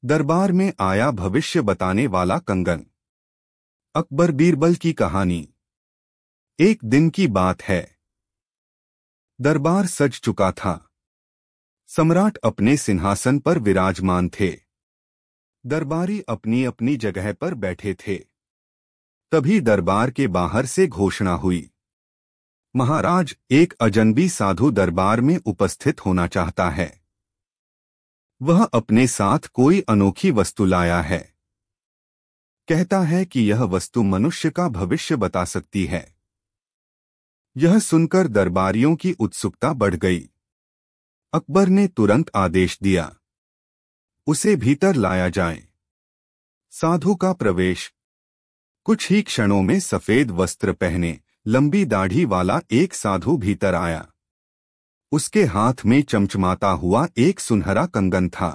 दरबार में आया भविष्य बताने वाला कंगन। अकबर बीरबल की कहानी। एक दिन की बात है। दरबार सज चुका था। सम्राट अपने सिंहासन पर विराजमान थे। दरबारी अपनी अपनी जगह पर बैठे थे। तभी दरबार के बाहर से घोषणा हुई, महाराज, एक अजनबी साधु दरबार में उपस्थित होना चाहता है। वह अपने साथ कोई अनोखी वस्तु लाया है। कहता है कि यह वस्तु मनुष्य का भविष्य बता सकती है। यह सुनकर दरबारियों की उत्सुकता बढ़ गई। अकबर ने तुरंत आदेश दिया, उसे भीतर लाया जाए। साधु का प्रवेश। कुछ ही क्षणों में सफेद वस्त्र पहने, लंबी दाढ़ी वाला एक साधु भीतर आया। उसके हाथ में चमचमाता हुआ एक सुनहरा कंगन था।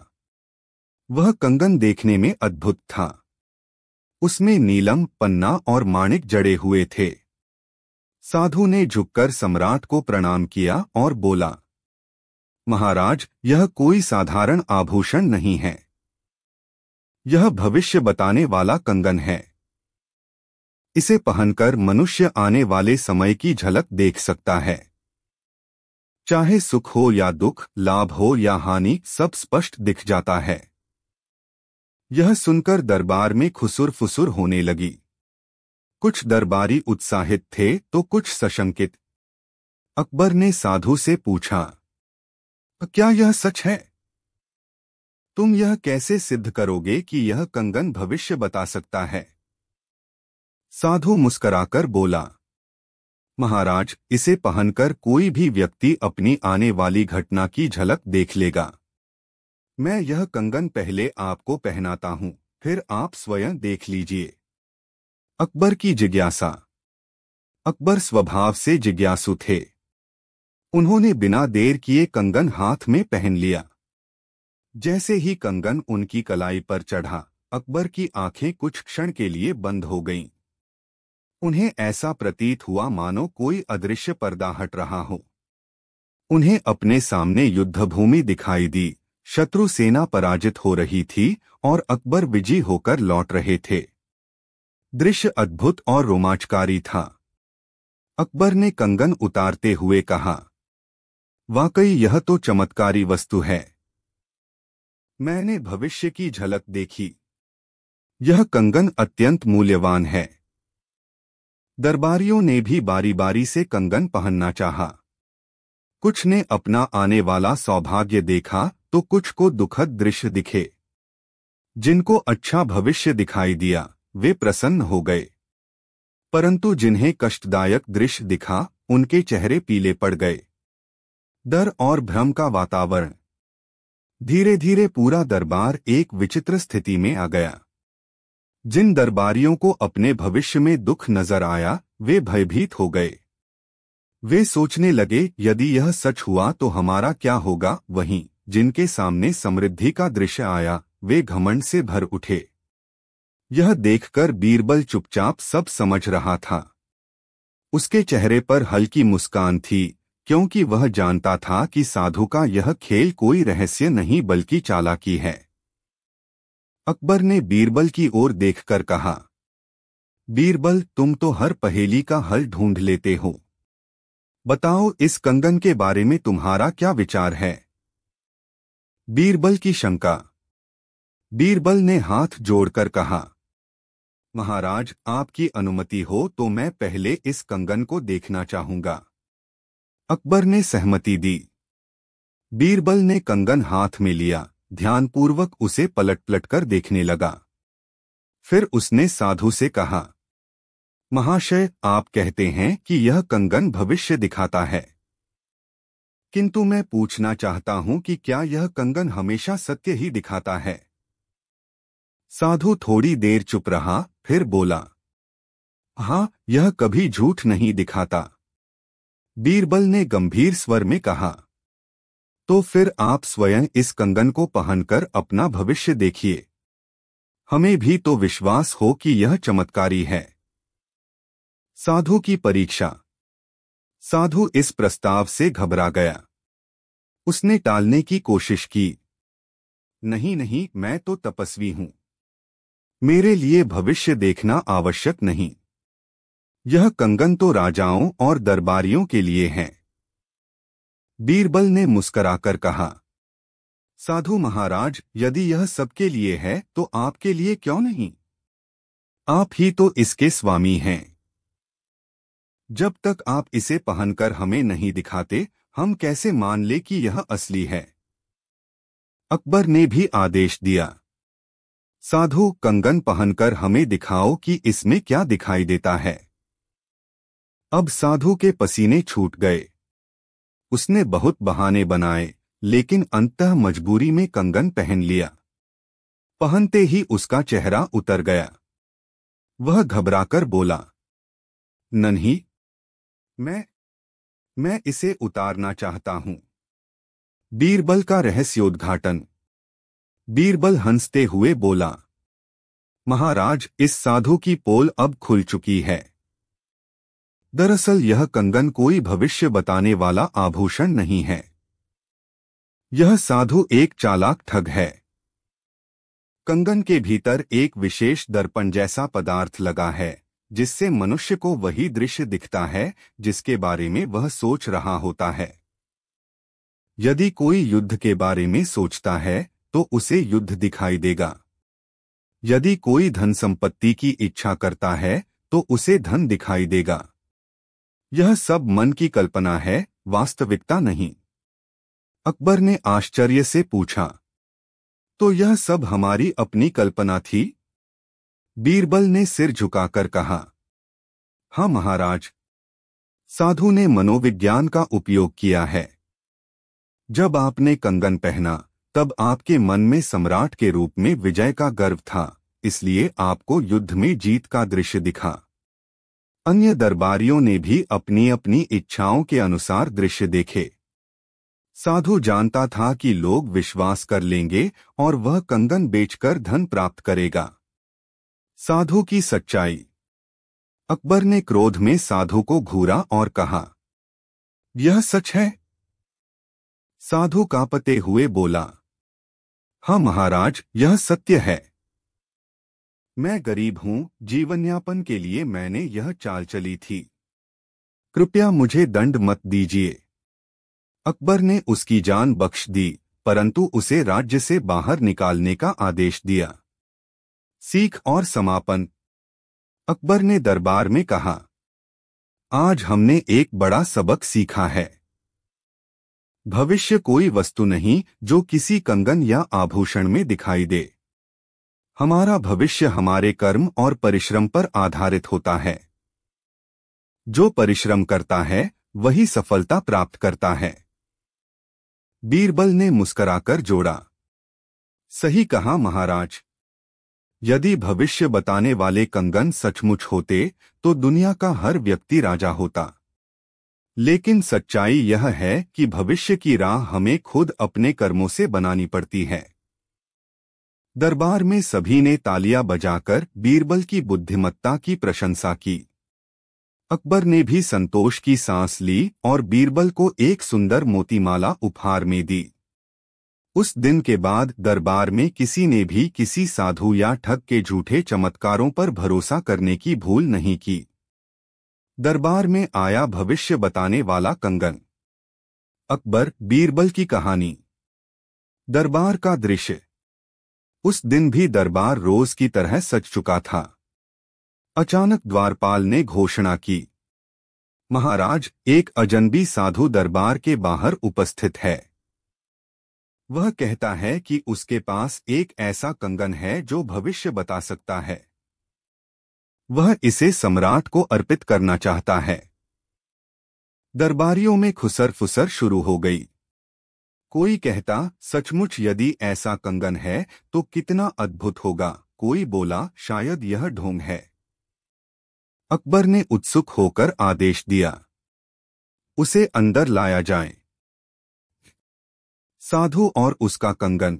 वह कंगन देखने में अद्भुत था। उसमें नीलम, पन्ना और माणिक जड़े हुए थे। साधु ने झुककर सम्राट को प्रणाम किया और बोला, महाराज, यह कोई साधारण आभूषण नहीं है। यह भविष्य बताने वाला कंगन है। इसे पहनकर मनुष्य आने वाले समय की झलक देख सकता है। चाहे सुख हो या दुख, लाभ हो या हानि, सब स्पष्ट दिख जाता है। यह सुनकर दरबार में खुसुर फुसुर होने लगी। कुछ दरबारी उत्साहित थे तो कुछ सशंकित। अकबर ने साधु से पूछा, क्या यह सच है? तुम यह कैसे सिद्ध करोगे कि यह कंगन भविष्य बता सकता है? साधु मुस्कराकर बोला, महाराज, इसे पहनकर कोई भी व्यक्ति अपनी आने वाली घटना की झलक देख लेगा। मैं यह कंगन पहले आपको पहनाता हूं, फिर आप स्वयं देख लीजिए। अकबर की जिज्ञासा। अकबर स्वभाव से जिज्ञासु थे। उन्होंने बिना देर किए कंगन हाथ में पहन लिया। जैसे ही कंगन उनकी कलाई पर चढ़ा, अकबर की आंखें कुछ क्षण के लिए बंद हो गईं। उन्हें ऐसा प्रतीत हुआ मानो कोई अदृश्य पर्दा हट रहा हो। उन्हें अपने सामने युद्धभूमि दिखाई दी। शत्रु सेना पराजित हो रही थी और अकबर विजयी होकर लौट रहे थे। दृश्य अद्भुत और रोमांचकारी था। अकबर ने कंगन उतारते हुए कहा, वाकई यह तो चमत्कारी वस्तु है। मैंने भविष्य की झलक देखी। यह कंगन अत्यंत मूल्यवान है। दरबारियों ने भी बारी बारी से कंगन पहनना चाहा। कुछ ने अपना आने वाला सौभाग्य देखा तो कुछ को दुखद दृश्य दिखे। जिनको अच्छा भविष्य दिखाई दिया वे प्रसन्न हो गए, परंतु जिन्हें कष्टदायक दृश्य दिखा उनके चेहरे पीले पड़ गए। डर और भ्रम का वातावरण। धीरे धीरे पूरा दरबार एक विचित्र स्थिति में आ गया। जिन दरबारियों को अपने भविष्य में दुख नजर आया वे भयभीत हो गए। वे सोचने लगे, यदि यह सच हुआ तो हमारा क्या होगा। वहीं जिनके सामने समृद्धि का दृश्य आया वे घमंड से भर उठे। यह देखकर बीरबल चुपचाप सब समझ रहा था। उसके चेहरे पर हल्की मुस्कान थी, क्योंकि वह जानता था कि साधु का यह खेल कोई रहस्य नहीं बल्कि चालाकी है। अकबर ने बीरबल की ओर देखकर कहा, बीरबल, तुम तो हर पहेली का हल ढूंढ लेते हो। बताओ, इस कंगन के बारे में तुम्हारा क्या विचार है? बीरबल की शंका। बीरबल ने हाथ जोड़कर कहा, महाराज, आपकी अनुमति हो तो मैं पहले इस कंगन को देखना चाहूंगा। अकबर ने सहमति दी। बीरबल ने कंगन हाथ में लिया, ध्यानपूर्वक उसे पलट पलट कर देखने लगा। फिर उसने साधु से कहा, महाशय, आप कहते हैं कि यह कंगन भविष्य दिखाता है, किंतु मैं पूछना चाहता हूं कि क्या यह कंगन हमेशा सत्य ही दिखाता है? साधु थोड़ी देर चुप रहा, फिर बोला, हाँ, यह कभी झूठ नहीं दिखाता। बीरबल ने गंभीर स्वर में कहा, तो फिर आप स्वयं इस कंगन को पहनकर अपना भविष्य देखिए। हमें भी तो विश्वास हो कि यह चमत्कारी है। साधु की परीक्षा। साधु इस प्रस्ताव से घबरा गया। उसने टालने की कोशिश की। नहीं नहीं, मैं तो तपस्वी हूं, मेरे लिए भविष्य देखना आवश्यक नहीं। यह कंगन तो राजाओं और दरबारियों के लिए है। बीरबल ने मुस्कराकर कहा, साधु महाराज, यदि यह सबके लिए है तो आपके लिए क्यों नहीं? आप ही तो इसके स्वामी हैं। जब तक आप इसे पहनकर हमें नहीं दिखाते, हम कैसे मान ले कि यह असली है? अकबर ने भी आदेश दिया, साधु, कंगन पहनकर हमें दिखाओ कि इसमें क्या दिखाई देता है। अब साधु के पसीने छूट गए। उसने बहुत बहाने बनाए, लेकिन अंततः मजबूरी में कंगन पहन लिया। पहनते ही उसका चेहरा उतर गया। वह घबराकर बोला, नन्ही, मैं इसे उतारना चाहता हूं। बीरबल का रहस्योद्घाटन। बीरबल हंसते हुए बोला, महाराज, इस साधु की पोल अब खुल चुकी है। दरअसल यह कंगन कोई भविष्य बताने वाला आभूषण नहीं है। यह साधु एक चालाक ठग है। कंगन के भीतर एक विशेष दर्पण जैसा पदार्थ लगा है, जिससे मनुष्य को वही दृश्य दिखता है जिसके बारे में वह सोच रहा होता है। यदि कोई युद्ध के बारे में सोचता है तो उसे युद्ध दिखाई देगा। यदि कोई धन संपत्ति की इच्छा करता है तो उसे धन दिखाई देगा। यह सब मन की कल्पना है, वास्तविकता नहीं। अकबर ने आश्चर्य से पूछा, तो यह सब हमारी अपनी कल्पना थी? बीरबल ने सिर झुकाकर कहा, हाँ महाराज, साधु ने मनोविज्ञान का उपयोग किया है। जब आपने कंगन पहना तब आपके मन में सम्राट के रूप में विजय का गर्व था, इसलिए आपको युद्ध में जीत का दृश्य दिखा। अन्य दरबारियों ने भी अपनी अपनी इच्छाओं के अनुसार दृश्य देखे। साधु जानता था कि लोग विश्वास कर लेंगे और वह कंगन बेचकर धन प्राप्त करेगा। साधु की सच्चाई। अकबर ने क्रोध में साधु को घूरा और कहा, यह सच है? साधु कांपते हुए बोला, हाँ महाराज, यह सत्य है। मैं गरीब हूं, जीवनयापन के लिए मैंने यह चाल चली थी। कृपया मुझे दंड मत दीजिए। अकबर ने उसकी जान बख्श दी, परंतु उसे राज्य से बाहर निकालने का आदेश दिया। सीख और समापन। अकबर ने दरबार में कहा, आज हमने एक बड़ा सबक सीखा है। भविष्य कोई वस्तु नहीं जो किसी कंगन या आभूषण में दिखाई दे। हमारा भविष्य हमारे कर्म और परिश्रम पर आधारित होता है। जो परिश्रम करता है वही सफलता प्राप्त करता है। बीरबल ने मुस्कराकर जोड़ा, सही कहा महाराज। यदि भविष्य बताने वाले कंगन सचमुच होते तो दुनिया का हर व्यक्ति राजा होता। लेकिन सच्चाई यह है कि भविष्य की राह हमें खुद अपने कर्मों से बनानी पड़ती है। दरबार में सभी ने तालियां बजाकर बीरबल की बुद्धिमत्ता की प्रशंसा की। अकबर ने भी संतोष की सांस ली और बीरबल को एक सुंदर मोतीमाला उपहार में दी। उस दिन के बाद दरबार में किसी ने भी किसी साधु या ठग के झूठे चमत्कारों पर भरोसा करने की भूल नहीं की। दरबार में आया भविष्य बताने वाला कंगन। अकबर बीरबल की कहानी। दरबार का दृश्य। उस दिन भी दरबार रोज की तरह सज चुका था। अचानक द्वारपाल ने घोषणा की, महाराज, एक अजनबी साधु दरबार के बाहर उपस्थित है। वह कहता है कि उसके पास एक ऐसा कंगन है जो भविष्य बता सकता है। वह इसे सम्राट को अर्पित करना चाहता है। दरबारियों में खुसर फुसर शुरू हो गई। कोई कहता, सचमुच यदि ऐसा कंगन है तो कितना अद्भुत होगा। कोई बोला, शायद यह ढोंग है। अकबर ने उत्सुक होकर आदेश दिया, उसे अंदर लाया जाए। साधु और उसका कंगन।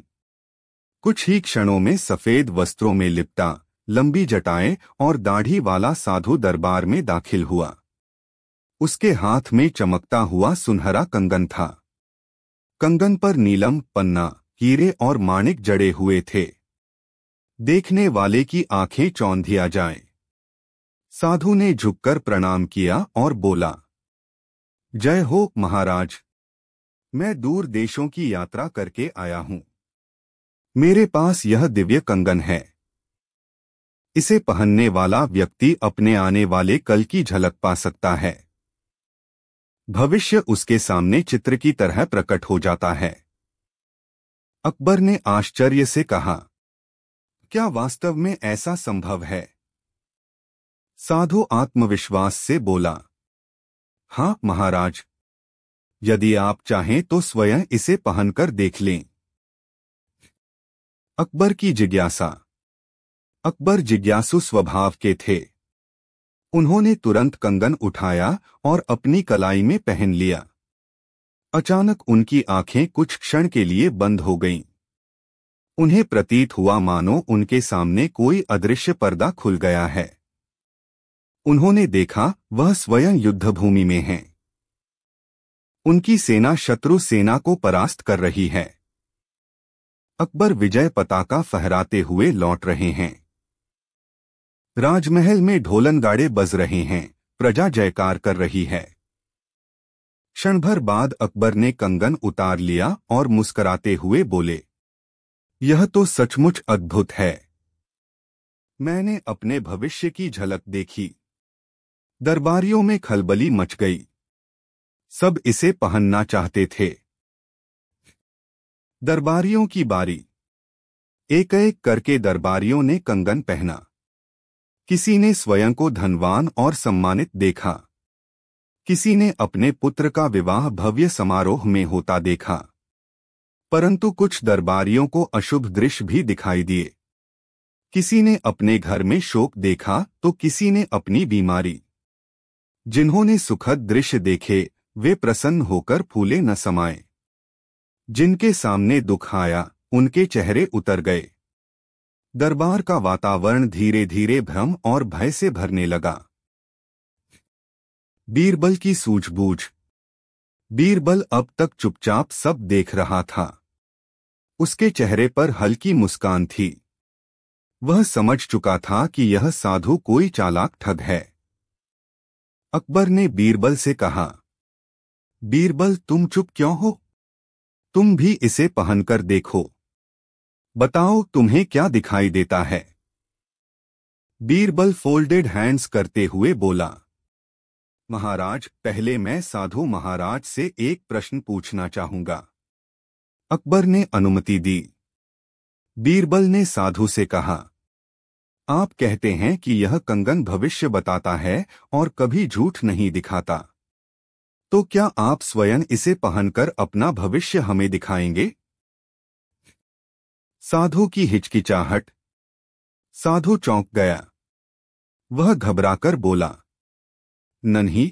कुछ ही क्षणों में सफेद वस्त्रों में लिपटा, लंबी जटाएं और दाढ़ी वाला साधु दरबार में दाखिल हुआ। उसके हाथ में चमकता हुआ सुनहरा कंगन था। कंगन पर नीलम, पन्ना, हीरे और माणिक जड़े हुए थे। देखने वाले की आंखें चौंधिया जाएं। साधु ने झुककर प्रणाम किया और बोला, जय हो महाराज। मैं दूर देशों की यात्रा करके आया हूं। मेरे पास यह दिव्य कंगन है। इसे पहनने वाला व्यक्ति अपने आने वाले कल की झलक पा सकता है। भविष्य उसके सामने चित्र की तरह प्रकट हो जाता है। अकबर ने आश्चर्य से कहा, क्या वास्तव में ऐसा संभव है? साधु आत्मविश्वास से बोला, हाँ महाराज, यदि आप चाहें तो स्वयं इसे पहनकर देख लें। अकबर की जिज्ञासा। अकबर जिज्ञासु स्वभाव के थे। उन्होंने तुरंत कंगन उठाया और अपनी कलाई में पहन लिया। अचानक उनकी आंखें कुछ क्षण के लिए बंद हो गईं। उन्हें प्रतीत हुआ मानो उनके सामने कोई अदृश्य पर्दा खुल गया है। उन्होंने देखा वह स्वयं युद्धभूमि में हैं। उनकी सेना शत्रु सेना को परास्त कर रही है। अकबर विजय पताका फहराते हुए लौट रहे हैं। राजमहल में ढोलन गाड़े बज रहे हैं, प्रजा जयकार कर रही है। क्षण भर बाद अकबर ने कंगन उतार लिया और मुस्कुराते हुए बोले, यह तो सचमुच अद्भुत है। मैंने अपने भविष्य की झलक देखी। दरबारियों में खलबली मच गई। सब इसे पहनना चाहते थे। दरबारियों की बारी। एक एक करके दरबारियों ने कंगन पहना। किसी ने स्वयं को धनवान और सम्मानित देखा। किसी ने अपने पुत्र का विवाह भव्य समारोह में होता देखा। परंतु कुछ दरबारियों को अशुभ दृश्य भी दिखाई दिए। किसी ने अपने घर में शोक देखा तो किसी ने अपनी बीमारी। जिन्होंने सुखद दृश्य देखे वे प्रसन्न होकर फूले न समाये। जिनके सामने दुख आया उनके चेहरे उतर गए। दरबार का वातावरण धीरे धीरे भ्रम और भय से भरने लगा। बीरबल की सूझबूझ। बीरबल अब तक चुपचाप सब देख रहा था। उसके चेहरे पर हल्की मुस्कान थी। वह समझ चुका था कि यह साधु कोई चालाक ठग है। अकबर ने बीरबल से कहा, बीरबल तुम चुप क्यों हो? तुम भी इसे पहनकर देखो। बताओ तुम्हें क्या दिखाई देता है? बीरबल फोल्डेड हैंड्स करते हुए बोला, महाराज, पहले मैं साधु महाराज से एक प्रश्न पूछना चाहूंगा। अकबर ने अनुमति दी। बीरबल ने साधु से कहा, आप कहते हैं कि यह कंगन भविष्य बताता है और कभी झूठ नहीं दिखाता। तो क्या आप स्वयं इसे पहनकर अपना भविष्य हमें दिखाएंगे? साधु की हिचकिचाहट। साधु चौंक गया। वह घबराकर बोला, नहीं,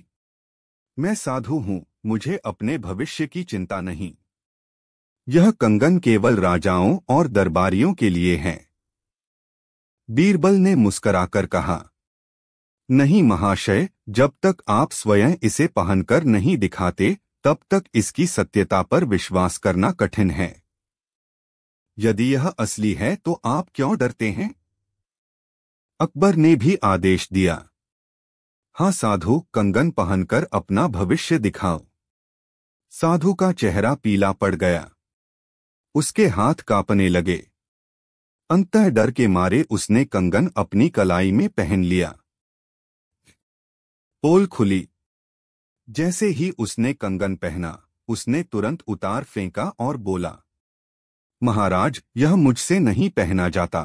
मैं साधु हूं, मुझे अपने भविष्य की चिंता नहीं। यह कंगन केवल राजाओं और दरबारियों के लिए है। बीरबल ने मुस्कुराकर कहा, नहीं महाशय, जब तक आप स्वयं इसे पहनकर नहीं दिखाते तब तक इसकी सत्यता पर विश्वास करना कठिन है। यदि यह असली है तो आप क्यों डरते हैं? अकबर ने भी आदेश दिया, हाँ साधु, कंगन पहनकर अपना भविष्य दिखाओ। साधु का चेहरा पीला पड़ गया। उसके हाथ कांपने लगे। अंततः डर के मारे उसने कंगन अपनी कलाई में पहन लिया। पोल खुली। जैसे ही उसने कंगन पहना उसने तुरंत उतार फेंका और बोला, महाराज, यह मुझसे नहीं पहना जाता।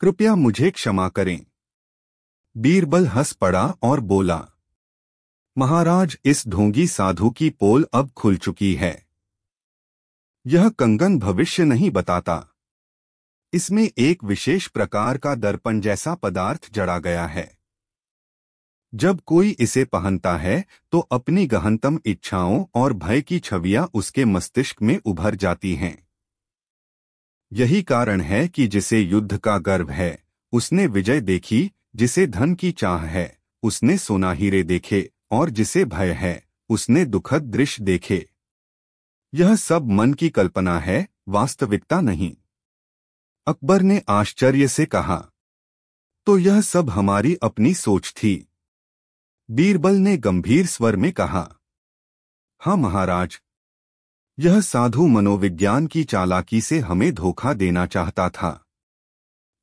कृपया मुझे क्षमा करें। बीरबल हंस पड़ा और बोला, महाराज, इस ढोंगी साधु की पोल अब खुल चुकी है। यह कंगन भविष्य नहीं बताता। इसमें एक विशेष प्रकार का दर्पण जैसा पदार्थ जड़ा गया है। जब कोई इसे पहनता है तो अपनी गहनतम इच्छाओं और भय की छवियां उसके मस्तिष्क में उभर जाती हैं। यही कारण है कि जिसे युद्ध का गर्व है उसने विजय देखी, जिसे धन की चाह है उसने सोना हीरे देखे और जिसे भय है उसने दुखद दृश्य देखे। यह सब मन की कल्पना है वास्तविकता नहीं। अकबर ने आश्चर्य से कहा, तो यह सब हमारी अपनी सोच थी? बीरबल ने गंभीर स्वर में कहा, हाँ महाराज, यह साधु मनोविज्ञान की चालाकी से हमें धोखा देना चाहता था।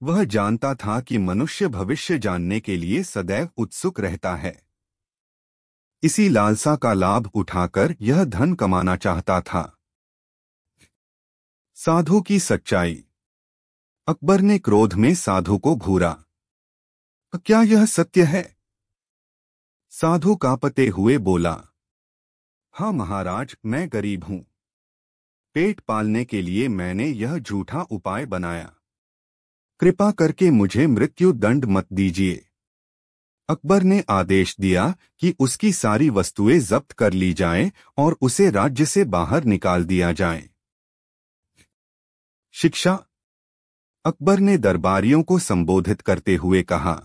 वह जानता था कि मनुष्य भविष्य जानने के लिए सदैव उत्सुक रहता है। इसी लालसा का लाभ उठाकर यह धन कमाना चाहता था। साधु की सच्चाई। अकबर ने क्रोध में साधु को घूरा, क्या यह सत्य है? साधु कांपते हुए बोला, हाँ महाराज, मैं गरीब हूं। पेट पालने के लिए मैंने यह झूठा उपाय बनाया। कृपा करके मुझे मृत्यु दंड मत दीजिए। अकबर ने आदेश दिया कि उसकी सारी वस्तुएं जब्त कर ली जाएं और उसे राज्य से बाहर निकाल दिया जाए। शिक्षा। अकबर ने दरबारियों को संबोधित करते हुए कहा,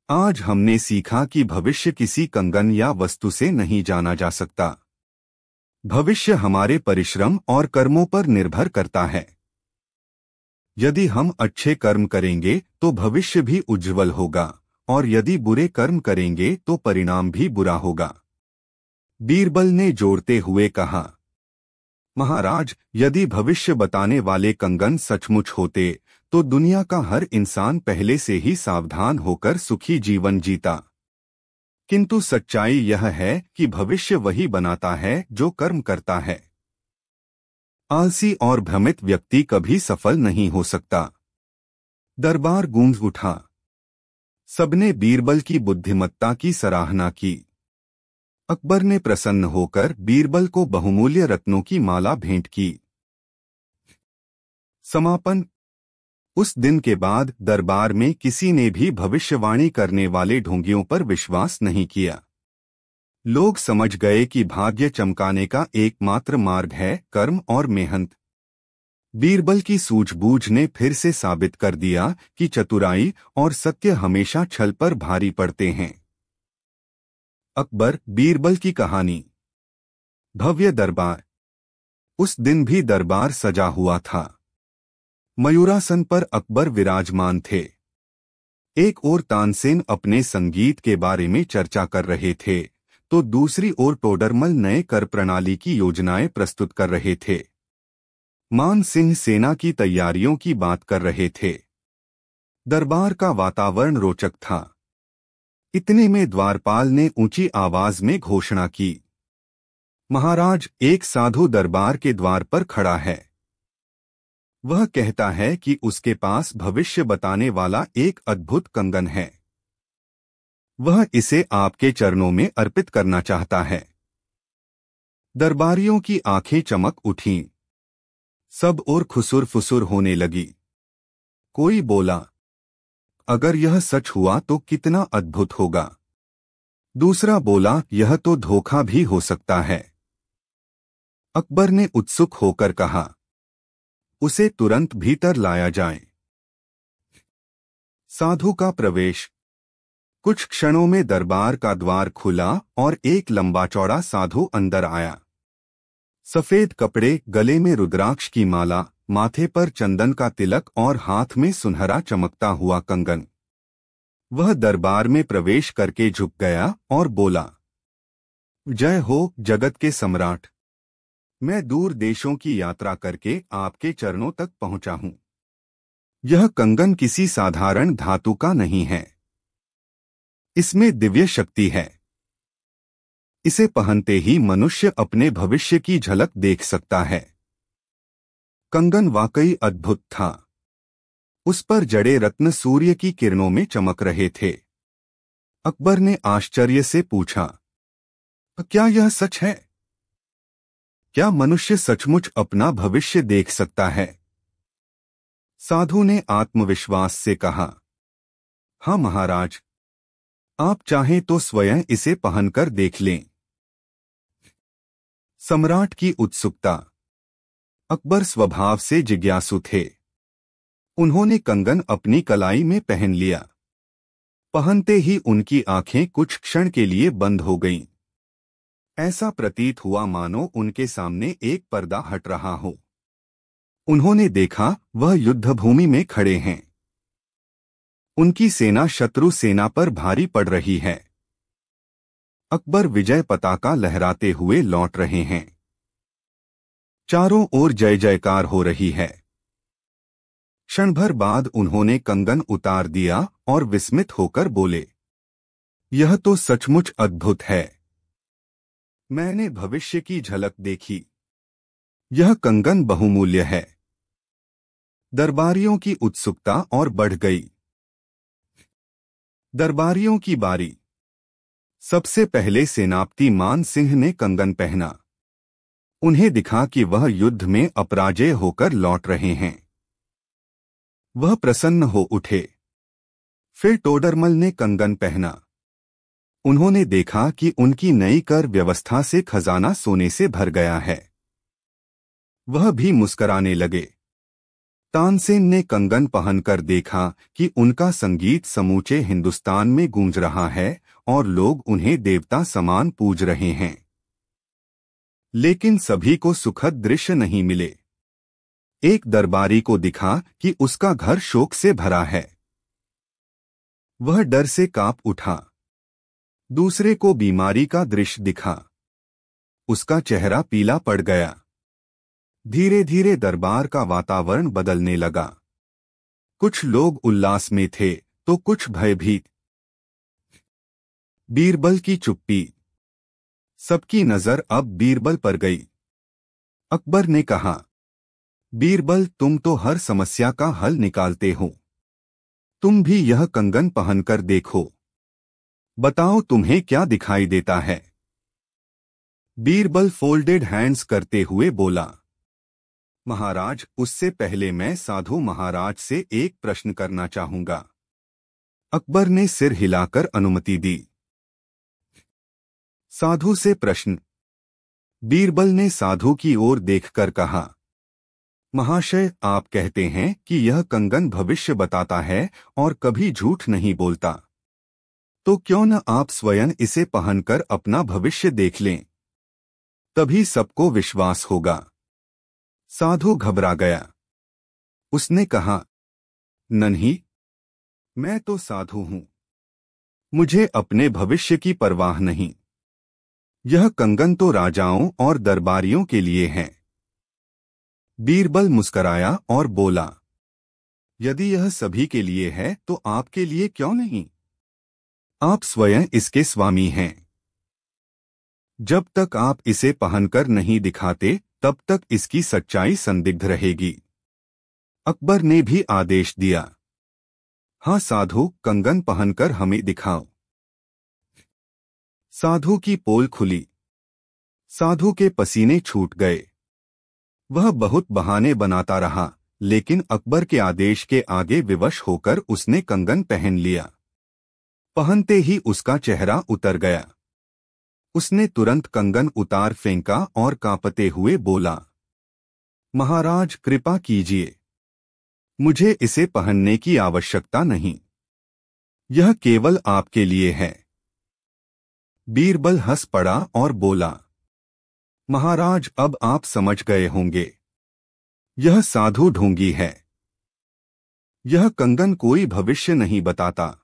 आज हमने सीखा कि भविष्य किसी कंगन या वस्तु से नहीं जाना जा सकता। भविष्य हमारे परिश्रम और कर्मों पर निर्भर करता है। यदि हम अच्छे कर्म करेंगे तो भविष्य भी उज्जवल होगा, और यदि बुरे कर्म करेंगे तो परिणाम भी बुरा होगा। बीरबल ने जोड़ते हुए कहा, महाराज, यदि भविष्य बताने वाले कंगन सचमुच होते तो दुनिया का हर इंसान पहले से ही सावधान होकर सुखी जीवन जीता। किंतु सच्चाई यह है कि भविष्य वही बनाता है जो कर्म करता है। आलसी और भ्रमित व्यक्ति कभी सफल नहीं हो सकता। दरबार गूंज उठा। सबने बीरबल की बुद्धिमत्ता की सराहना की। अकबर ने प्रसन्न होकर बीरबल को बहुमूल्य रत्नों की माला भेंट की। समापन। उस दिन के बाद दरबार में किसी ने भी भविष्यवाणी करने वाले ढोंगियों पर विश्वास नहीं किया। लोग समझ गए कि भाग्य चमकाने का एकमात्र मार्ग है कर्म और मेहनत। बीरबल की सूझबूझ ने फिर से साबित कर दिया कि चतुराई और सत्य हमेशा छल पर भारी पड़ते हैं। अकबर बीरबल की कहानी। भव्य दरबार। उस दिन भी दरबार सजा हुआ था। मयूरासन पर अकबर विराजमान थे। एक ओर तानसेन अपने संगीत के बारे में चर्चा कर रहे थे, तो दूसरी ओर टोडरमल नए कर प्रणाली की योजनाएं प्रस्तुत कर रहे थे। मान सिंह सेना की तैयारियों की बात कर रहे थे। दरबार का वातावरण रोचक था। इतने में द्वारपाल ने ऊंची आवाज में घोषणा की, महाराज, एक साधु दरबार के द्वार पर खड़ा है। वह कहता है कि उसके पास भविष्य बताने वाला एक अद्भुत कंगन है। वह इसे आपके चरणों में अर्पित करना चाहता है। दरबारियों की आंखें चमक उठीं। सब और खुसुर फुसुर होने लगी। कोई बोला, अगर यह सच हुआ तो कितना अद्भुत होगा। दूसरा बोला, यह तो धोखा भी हो सकता है। अकबर ने उत्सुक होकर कहा, उसे तुरंत भीतर लाया जाए। साधु का प्रवेश। कुछ क्षणों में दरबार का द्वार खुला और एक लंबा चौड़ा साधु अंदर आया। सफेद कपड़े, गले में रुद्राक्ष की माला, माथे पर चंदन का तिलक और हाथ में सुनहरा चमकता हुआ कंगन। वह दरबार में प्रवेश करके झुक गया और बोला, जय हो जगत के सम्राट। मैं दूर देशों की यात्रा करके आपके चरणों तक पहुंचा हूं। यह कंगन किसी साधारण धातु का नहीं है। इसमें दिव्य शक्ति है। इसे पहनते ही मनुष्य अपने भविष्य की झलक देख सकता है। कंगन वाकई अद्भुत था। उस पर जड़े रत्न सूर्य की किरणों में चमक रहे थे। अकबर ने आश्चर्य से पूछा, क्या यह सच है? क्या मनुष्य सचमुच अपना भविष्य देख सकता है? साधु ने आत्मविश्वास से कहा, हाँ महाराज, आप चाहें तो स्वयं इसे पहनकर देख लें। सम्राट की उत्सुकता। अकबर स्वभाव से जिज्ञासु थे। उन्होंने कंगन अपनी कलाई में पहन लिया। पहनते ही उनकी आंखें कुछ क्षण के लिए बंद हो गईं। ऐसा प्रतीत हुआ मानो उनके सामने एक पर्दा हट रहा हो। उन्होंने देखा वह युद्धभूमि में खड़े हैं। उनकी सेना शत्रु सेना पर भारी पड़ रही है। अकबर विजय पताका लहराते हुए लौट रहे हैं। चारों ओर जय जयकार हो रही है। क्षण भर बाद उन्होंने कंगन उतार दिया और विस्मित होकर बोले, यह तो सचमुच अद्भुत है। मैंने भविष्य की झलक देखी। यह कंगन बहुमूल्य है। दरबारियों की उत्सुकता और बढ़ गई। दरबारियों की बारी। सबसे पहले सेनापति मान सिंह ने कंगन पहना। उन्हें दिखा कि वह युद्ध में अपराजय होकर लौट रहे हैं। वह प्रसन्न हो उठे। फिर टोडरमल ने कंगन पहना। उन्होंने देखा कि उनकी नई कर व्यवस्था से खजाना सोने से भर गया है। वह भी मुस्कराने लगे। तानसेन ने कंगन पहनकर देखा कि उनका संगीत समूचे हिंदुस्तान में गूंज रहा है और लोग उन्हें देवता समान पूज रहे हैं। लेकिन सभी को सुखद दृश्य नहीं मिले। एक दरबारी को दिखा कि उसका घर शोक से भरा है। वह डर से कांप उठा। दूसरे को बीमारी का दृश्य दिखा। उसका चेहरा पीला पड़ गया। धीरे धीरे दरबार का वातावरण बदलने लगा। कुछ लोग उल्लास में थे तो कुछ भयभीत। बीरबल की चुप्पी। सबकी नजर अब बीरबल पर गई। अकबर ने कहा, बीरबल, तुम तो हर समस्या का हल निकालते हो। तुम भी यह कंगन पहनकर देखो। बताओ तुम्हें क्या दिखाई देता है। बीरबल फोल्डेड हैंड्स करते हुए बोला, महाराज, उससे पहले मैं साधु महाराज से एक प्रश्न करना चाहूंगा। अकबर ने सिर हिलाकर अनुमति दी। साधु से प्रश्न। बीरबल ने साधु की ओर देखकर कहा, महाशय, आप कहते हैं कि यह कंगन भविष्य बताता है और कभी झूठ नहीं बोलता। तो क्यों न आप स्वयं इसे पहनकर अपना भविष्य देख लें। तभी सबको विश्वास होगा। साधु घबरा गया। उसने कहा, नहीं, मैं तो साधु हूं। मुझे अपने भविष्य की परवाह नहीं। यह कंगन तो राजाओं और दरबारियों के लिए है। बीरबल मुस्कराया और बोला, यदि यह सभी के लिए है तो आपके लिए क्यों नहीं? आप स्वयं इसके स्वामी हैं। जब तक आप इसे पहनकर नहीं दिखाते तब तक इसकी सच्चाई संदिग्ध रहेगी। अकबर ने भी आदेश दिया, हाँ साधु, कंगन पहनकर हमें दिखाओ। साधु की पोल खुली। साधु के पसीने छूट गए। वह बहुत बहाने बनाता रहा, लेकिन अकबर के आदेश के आगे विवश होकर उसने कंगन पहन लिया। पहनते ही उसका चेहरा उतर गया। उसने तुरंत कंगन उतार फेंका और कांपते हुए बोला, महाराज, कृपा कीजिए। मुझे इसे पहनने की आवश्यकता नहीं। यह केवल आपके लिए है। बीरबल हंस पड़ा और बोला, महाराज, अब आप समझ गए होंगे। यह साधु ढोंगी है। यह कंगन कोई भविष्य नहीं बताता।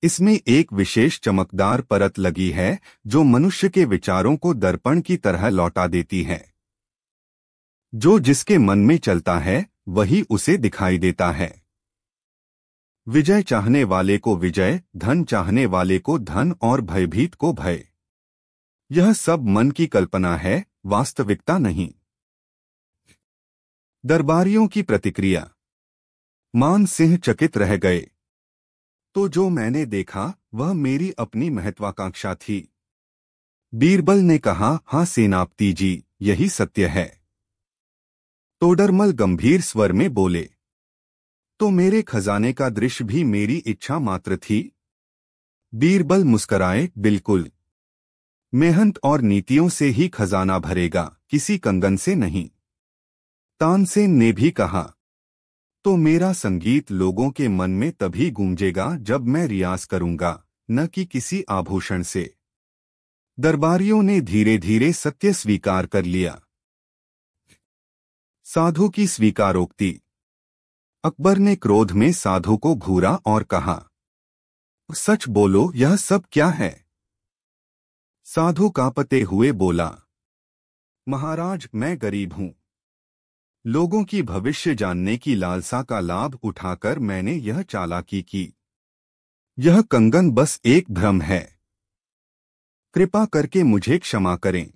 इसमें एक विशेष चमकदार परत लगी है जो मनुष्य के विचारों को दर्पण की तरह लौटा देती है। जो जिसके मन में चलता है वही उसे दिखाई देता है। विजय चाहने वाले को विजय, धन चाहने वाले को धन और भयभीत को भय। यह सब मन की कल्पना है, वास्तविकता नहीं। दरबारियों की प्रतिक्रिया। मान सिंह चकित रह गए। तो जो मैंने देखा वह मेरी अपनी महत्वाकांक्षा थी। बीरबल ने कहा, हाँ सेनापति जी, यही सत्य है। टोडरमल गंभीर स्वर में बोले, तो मेरे खजाने का दृश्य भी मेरी इच्छा मात्र थी। बीरबल मुस्कराए, बिल्कुल। मेहनत और नीतियों से ही खजाना भरेगा, किसी कंगन से नहीं। तानसेन ने भी कहा, तो मेरा संगीत लोगों के मन में तभी गूंजेगा जब मैं रियाज करूंगा, न कि किसी आभूषण से। दरबारियों ने धीरे धीरे सत्य स्वीकार कर लिया। साधु की स्वीकारोक्ति। अकबर ने क्रोध में साधु को घूरा और कहा, सच बोलो, यह सब क्या है? साधु कांपते हुए बोला, महाराज, मैं गरीब हूं। लोगों की भविष्य जानने की लालसा का लाभ उठाकर मैंने यह चालाकी की। यह कंगन बस एक भ्रम है। कृपा करके मुझे क्षमा करें।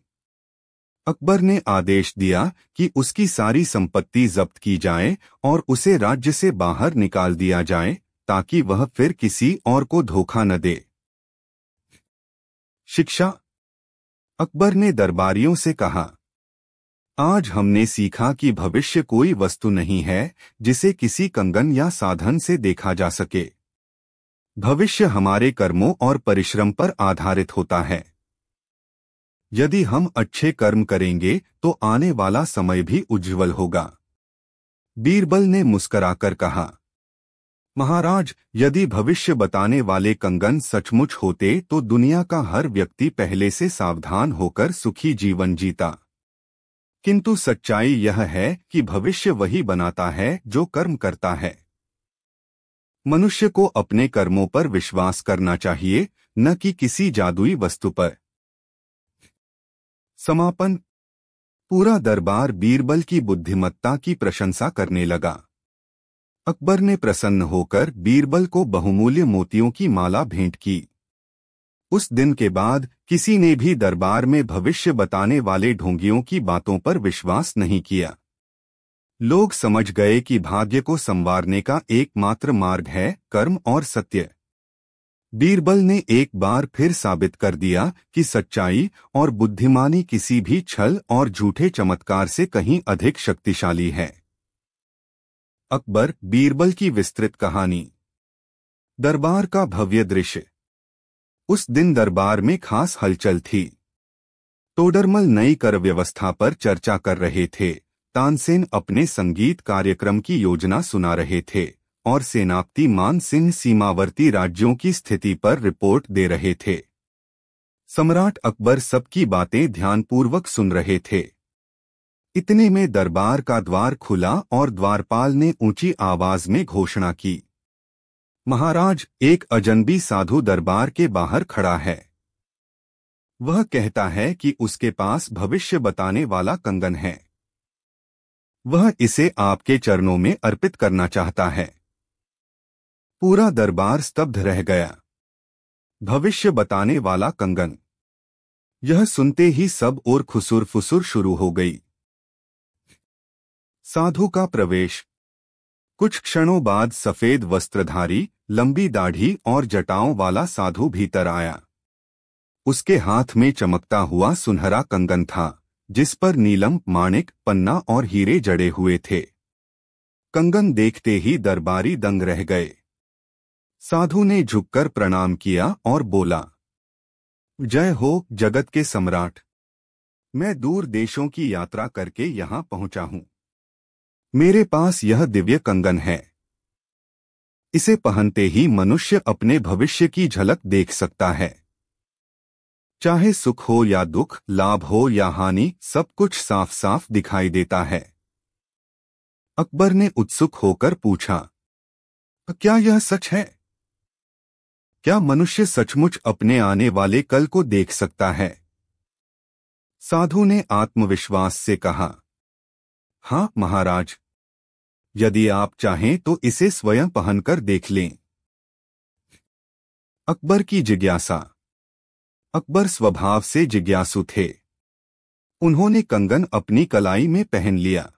अकबर ने आदेश दिया कि उसकी सारी संपत्ति जब्त की जाए और उसे राज्य से बाहर निकाल दिया जाए ताकि वह फिर किसी और को धोखा न दे। शिक्षा। अकबर ने दरबारियों से कहा, आज हमने सीखा कि भविष्य कोई वस्तु नहीं है जिसे किसी कंगन या साधन से देखा जा सके। भविष्य हमारे कर्मों और परिश्रम पर आधारित होता है। यदि हम अच्छे कर्म करेंगे तो आने वाला समय भी उज्जवल होगा। बीरबल ने मुस्कराकर कहा, महाराज, यदि भविष्य बताने वाले कंगन सचमुच होते तो दुनिया का हर व्यक्ति पहले से सावधान होकर सुखी जीवन जीता। किंतु सच्चाई यह है कि भविष्य वही बनाता है जो कर्म करता है। मनुष्य को अपने कर्मों पर विश्वास करना चाहिए, न कि किसी जादुई वस्तु पर। समापन। पूरा दरबार बीरबल की बुद्धिमत्ता की प्रशंसा करने लगा। अकबर ने प्रसन्न होकर बीरबल को बहुमूल्य मोतियों की माला भेंट की। उस दिन के बाद किसी ने भी दरबार में भविष्य बताने वाले ढोंगियों की बातों पर विश्वास नहीं किया। लोग समझ गए कि भाग्य को संवारने का एकमात्र मार्ग है कर्म और सत्य। बीरबल ने एक बार फिर साबित कर दिया कि सच्चाई और बुद्धिमानी किसी भी छल और झूठे चमत्कार से कहीं अधिक शक्तिशाली है। अकबर बीरबल की विस्तृत कहानी। दरबार का भव्य दृश्य। उस दिन दरबार में खास हलचल थी। तोडरमल नई कर व्यवस्था पर चर्चा कर रहे थे, तानसेन अपने संगीत कार्यक्रम की योजना सुना रहे थे और सेनापति मान सिंह सीमावर्ती राज्यों की स्थिति पर रिपोर्ट दे रहे थे। सम्राट अकबर सबकी बातें ध्यानपूर्वक सुन रहे थे। इतने में दरबार का द्वार खुला और द्वारपाल ने ऊंची आवाज में घोषणा की, महाराज, एक अजनबी साधु दरबार के बाहर खड़ा है। वह कहता है कि उसके पास भविष्य बताने वाला कंगन है। वह इसे आपके चरणों में अर्पित करना चाहता है। पूरा दरबार स्तब्ध रह गया। भविष्य बताने वाला कंगन। यह सुनते ही सब और खुसुर फुसुर शुरू हो गई। साधु का प्रवेश। कुछ क्षणों बाद सफेद वस्त्रधारी, लंबी दाढ़ी और जटाओं वाला साधु भीतर आया। उसके हाथ में चमकता हुआ सुनहरा कंगन था, जिस पर नीलम, माणिक, पन्ना और हीरे जड़े हुए थे। कंगन देखते ही दरबारी दंग रह गए। साधु ने झुककर प्रणाम किया और बोला, जय हो जगत के सम्राट। मैं दूर देशों की यात्रा करके यहाँ पहुंचा हूँ। मेरे पास यह दिव्य कंगन है। इसे पहनते ही मनुष्य अपने भविष्य की झलक देख सकता है। चाहे सुख हो या दुख, लाभ हो या हानि, सब कुछ साफ साफ दिखाई देता है। अकबर ने उत्सुक होकर पूछा, क्या यह सच है? क्या मनुष्य सचमुच अपने आने वाले कल को देख सकता है? साधु ने आत्मविश्वास से कहा, हाँ महाराज, यदि आप चाहें तो इसे स्वयं पहनकर देख लें। अकबर की जिज्ञासा। अकबर स्वभाव से जिज्ञासु थे। उन्होंने कंगन अपनी कलाई में पहन लिया।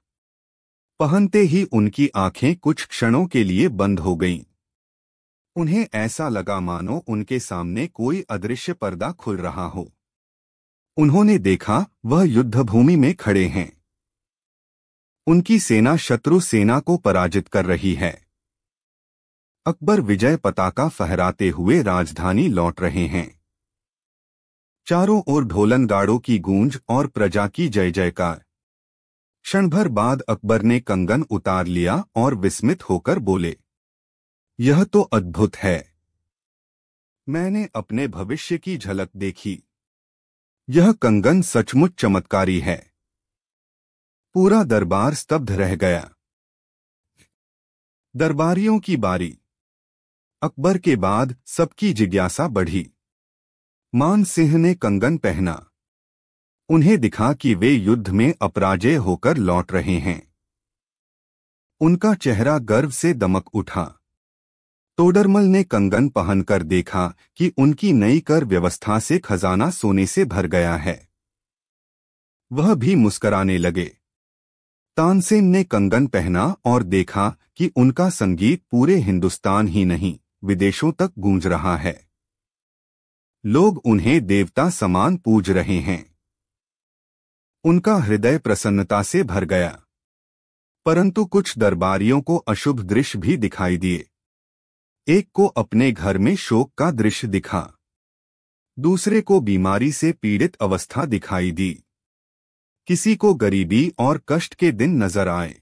पहनते ही उनकी आंखें कुछ क्षणों के लिए बंद हो गईं। उन्हें ऐसा लगा मानो उनके सामने कोई अदृश्य पर्दा खुल रहा हो। उन्होंने देखा वह युद्धभूमि में खड़े हैं। उनकी सेना शत्रु सेना को पराजित कर रही है। अकबर विजय पताका फहराते हुए राजधानी लौट रहे हैं। चारों ओर ढोलन गाड़ों की गूंज और प्रजा की जय जयकार। क्षण भर बाद अकबर ने कंगन उतार लिया और विस्मित होकर बोले, यह तो अद्भुत है। मैंने अपने भविष्य की झलक देखी। यह कंगन सचमुच चमत्कारी है। पूरा दरबार स्तब्ध रह गया। दरबारियों की बारी। अकबर के बाद सबकी जिज्ञासा बढ़ी। मान सिंह ने कंगन पहना। उन्हें दिखा कि वे युद्ध में अपराजय होकर लौट रहे हैं। उनका चेहरा गर्व से दमक उठा। तोडरमल ने कंगन पहनकर देखा कि उनकी नई कर व्यवस्था से खजाना सोने से भर गया है। वह भी मुस्कराने लगे। तानसेन ने कंगन पहना और देखा कि उनका संगीत पूरे हिंदुस्तान ही नहीं विदेशों तक गूंज रहा है। लोग उन्हें देवता समान पूज रहे हैं। उनका हृदय प्रसन्नता से भर गया। परंतु कुछ दरबारियों को अशुभ दृश्य भी दिखाई दिए। एक को अपने घर में शोक का दृश्य दिखा। दूसरे को बीमारी से पीड़ित अवस्था दिखाई दी। किसी को गरीबी और कष्ट के दिन नजर आए।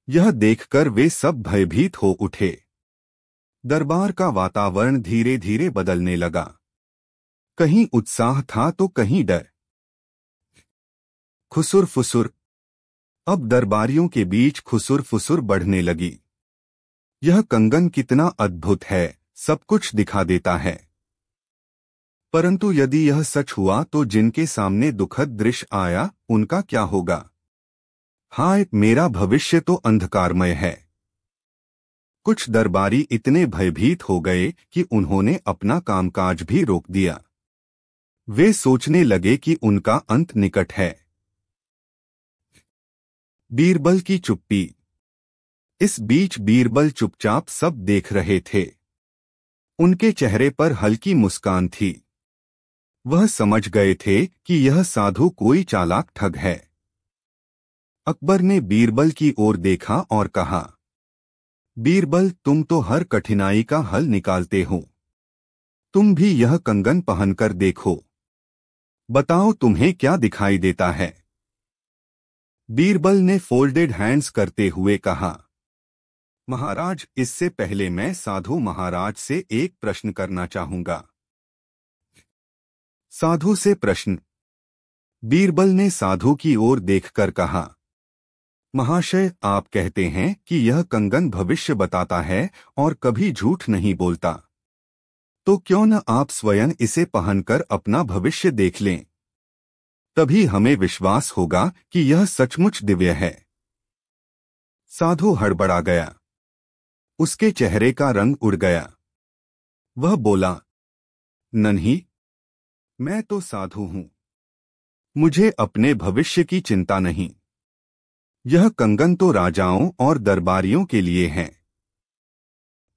यह देखकर वे सब भयभीत हो उठे। दरबार का वातावरण धीरे धीरे बदलने लगा। कहीं उत्साह था तो कहीं डर। खुसुर फुसुर। अब दरबारियों के बीच खुसुर फुसुर बढ़ने लगी। यह कंगन कितना अद्भुत है, सब कुछ दिखा देता है। परंतु यदि यह सच हुआ तो जिनके सामने दुखद दृश्य आया उनका क्या होगा? हाय, मेरा भविष्य तो अंधकारमय है। कुछ दरबारी इतने भयभीत हो गए कि उन्होंने अपना कामकाज भी रोक दिया। वे सोचने लगे कि उनका अंत निकट है। बीरबल की चुप्पी। इस बीच बीरबल चुपचाप सब देख रहे थे। उनके चेहरे पर हल्की मुस्कान थी। वह समझ गए थे कि यह साधु कोई चालाक ठग है। अकबर ने बीरबल की ओर देखा और कहा, बीरबल, तुम तो हर कठिनाई का हल निकालते हो। तुम भी यह कंगन पहनकर देखो। बताओ तुम्हें क्या दिखाई देता है? बीरबल ने फोल्डेड हैंड्स करते हुए कहा, महाराज, इससे पहले मैं साधु महाराज से एक प्रश्न करना चाहूंगा। साधु से प्रश्न? बीरबल ने साधु की ओर देखकर कहा, महाशय, आप कहते हैं कि यह कंगन भविष्य बताता है और कभी झूठ नहीं बोलता। तो क्यों न आप स्वयं इसे पहनकर अपना भविष्य देख लें? तभी हमें विश्वास होगा कि यह सचमुच दिव्य है। साधु हड़बड़ा गया। उसके चेहरे का रंग उड़ गया। वह बोला, नहीं, मैं तो साधु हूं। मुझे अपने भविष्य की चिंता नहीं। यह कंगन तो राजाओं और दरबारियों के लिए है।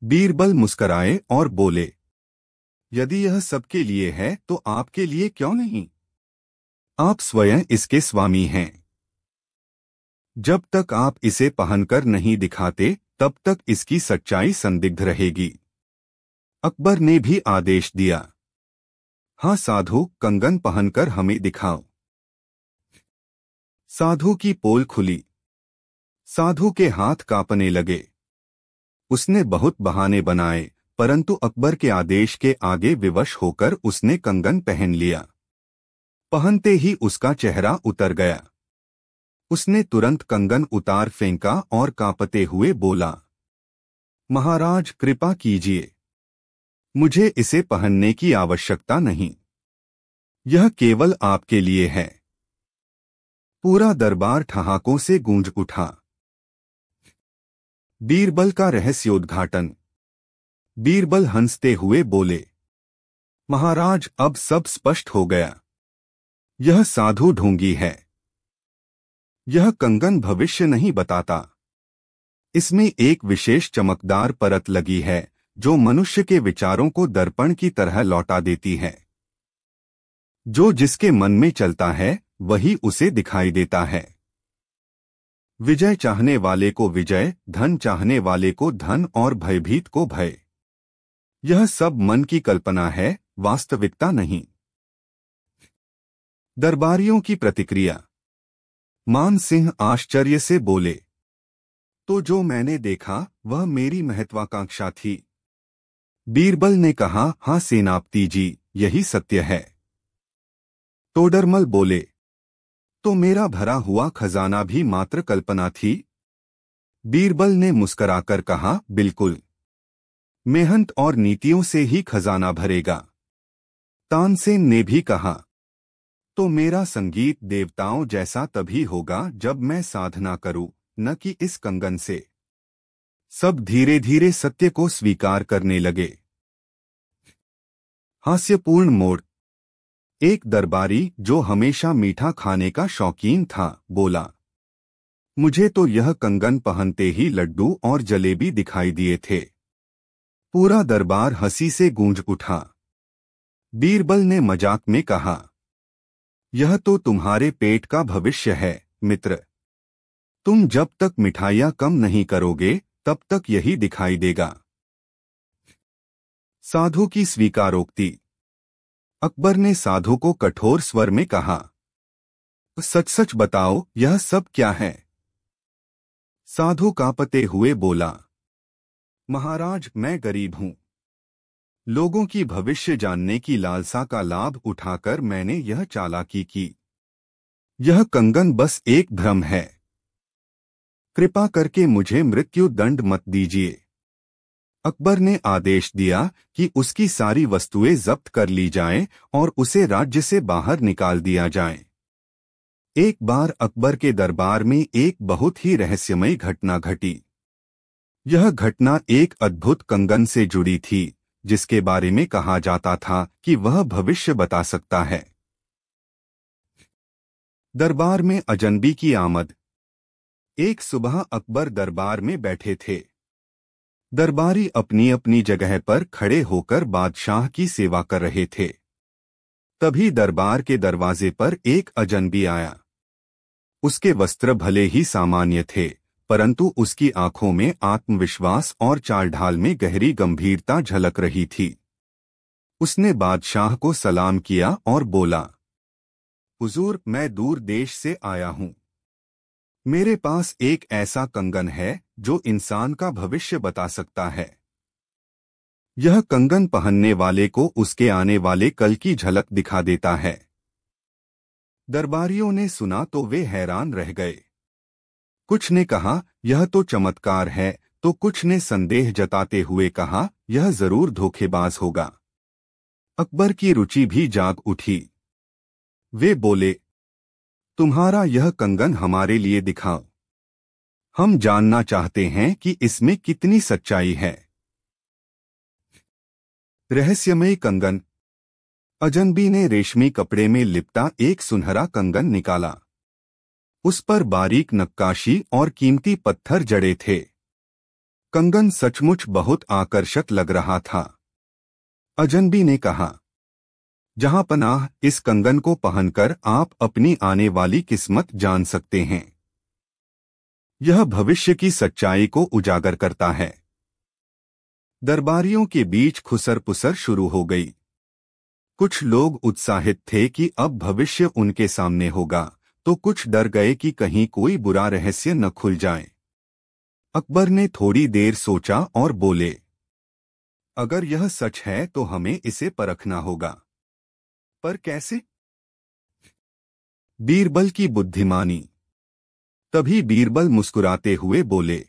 बीरबल मुस्कराए और बोले, यदि यह सबके लिए है तो आपके लिए क्यों नहीं? आप स्वयं इसके स्वामी हैं। जब तक आप इसे पहनकर नहीं दिखाते तब तक इसकी सच्चाई संदिग्ध रहेगी। अकबर ने भी आदेश दिया, हाँ साधु, कंगन पहनकर हमें दिखाओ। साधु की पोल खुली। साधु के हाथ कांपने लगे। उसने बहुत बहाने बनाए, परंतु अकबर के आदेश के आगे विवश होकर उसने कंगन पहन लिया। पहनते ही उसका चेहरा उतर गया। उसने तुरंत कंगन उतार फेंका और कांपते हुए बोला, महाराज, कृपा कीजिए। मुझे इसे पहनने की आवश्यकता नहीं। यह केवल आपके लिए है। पूरा दरबार ठहाकों से गूंज उठा। बीरबल का रहस्योद्घाटन। बीरबल हंसते हुए बोले, महाराज, अब सब स्पष्ट हो गया। यह साधु ढोंगी है। यह कंगन भविष्य नहीं बताता। इसमें एक विशेष चमकदार परत लगी है जो मनुष्य के विचारों को दर्पण की तरह लौटा देती है। जो जिसके मन में चलता है वही उसे दिखाई देता है। विजय चाहने वाले को विजय, धन चाहने वाले को धन और भयभीत को भय। यह सब मन की कल्पना है, वास्तविकता नहीं। दरबारियों की प्रतिक्रिया। मान सिंह आश्चर्य से बोले, तो जो मैंने देखा वह मेरी महत्वाकांक्षा थी। बीरबल ने कहा, हाँ सेनापति जी, यही सत्य है। तोडरमल बोले, तो मेरा भरा हुआ खजाना भी मात्र कल्पना थी? बीरबल ने मुस्कराकर कहा, बिल्कुल। मेहनत और नीतियों से ही खजाना भरेगा। तानसेन ने भी कहा, तो मेरा संगीत देवताओं जैसा तभी होगा जब मैं साधना करूं, न कि इस कंगन से। सब धीरे धीरे सत्य को स्वीकार करने लगे। हास्यपूर्ण मोड़। एक दरबारी, जो हमेशा मीठा खाने का शौकीन था, बोला, मुझे तो यह कंगन पहनते ही लड्डू और जलेबी दिखाई दिए थे। पूरा दरबार हंसी से गूंज उठा। बीरबल ने मजाक में कहा, यह तो तुम्हारे पेट का भविष्य है मित्र। तुम जब तक मिठाइयां कम नहीं करोगे तब तक यही दिखाई देगा। साधु की स्वीकारोक्ति। अकबर ने साधु को कठोर स्वर में कहा, सच सच बताओ, यह सब क्या है? साधु कांपते हुए बोला, महाराज, मैं गरीब हूं। लोगों की भविष्य जानने की लालसा का लाभ उठाकर मैंने यह चालाकी की। यह कंगन बस एक भ्रम है। कृपा करके मुझे मृत्यु दंड मत दीजिए। अकबर ने आदेश दिया कि उसकी सारी वस्तुएं जब्त कर ली जाएं और उसे राज्य से बाहर निकाल दिया जाए। एक बार अकबर के दरबार में एक बहुत ही रहस्यमय घटना घटी। यह घटना एक अद्भुत कंगन से जुड़ी थी, जिसके बारे में कहा जाता था कि वह भविष्य बता सकता है। दरबार में अजनबी की आमद। एक सुबह अकबर दरबार में बैठे थे। दरबारी अपनी अपनी जगह पर खड़े होकर बादशाह की सेवा कर रहे थे। तभी दरबार के दरवाजे पर एक अजनबी आया। उसके वस्त्र भले ही सामान्य थे, परंतु उसकी आंखों में आत्मविश्वास और चालढाल में गहरी गंभीरता झलक रही थी। उसने बादशाह को सलाम किया और बोला, हुजूर, मैं दूर देश से आया हूं। मेरे पास एक ऐसा कंगन है जो इंसान का भविष्य बता सकता है। यह कंगन पहनने वाले को उसके आने वाले कल की झलक दिखा देता है। दरबारियों ने सुना तो वे हैरान रह गए। कुछ ने कहा, यह तो चमत्कार है, तो कुछ ने संदेह जताते हुए कहा, यह जरूर धोखेबाज होगा। अकबर की रुचि भी जाग उठी। वे बोले, तुम्हारा यह कंगन हमारे लिए दिखाओ। हम जानना चाहते हैं कि इसमें कितनी सच्चाई है। रहस्यमय कंगन। अजनबी ने रेशमी कपड़े में लिपटा एक सुनहरा कंगन निकाला। उस पर बारीक नक्काशी और कीमती पत्थर जड़े थे। कंगन सचमुच बहुत आकर्षक लग रहा था। अजनबी ने कहा, जहां पनाह, इस कंगन को पहनकर आप अपनी आने वाली किस्मत जान सकते हैं। यह भविष्य की सच्चाई को उजागर करता है। दरबारियों के बीच खुसर-पुसर शुरू हो गई। कुछ लोग उत्साहित थे कि अब भविष्य उनके सामने होगा, तो कुछ डर गए कि कहीं कोई बुरा रहस्य न खुल जाए। अकबर ने थोड़ी देर सोचा और बोले, अगर यह सच है तो हमें इसे परखना होगा। पर कैसे? बीरबल की बुद्धिमानी। तभी बीरबल मुस्कुराते हुए बोले,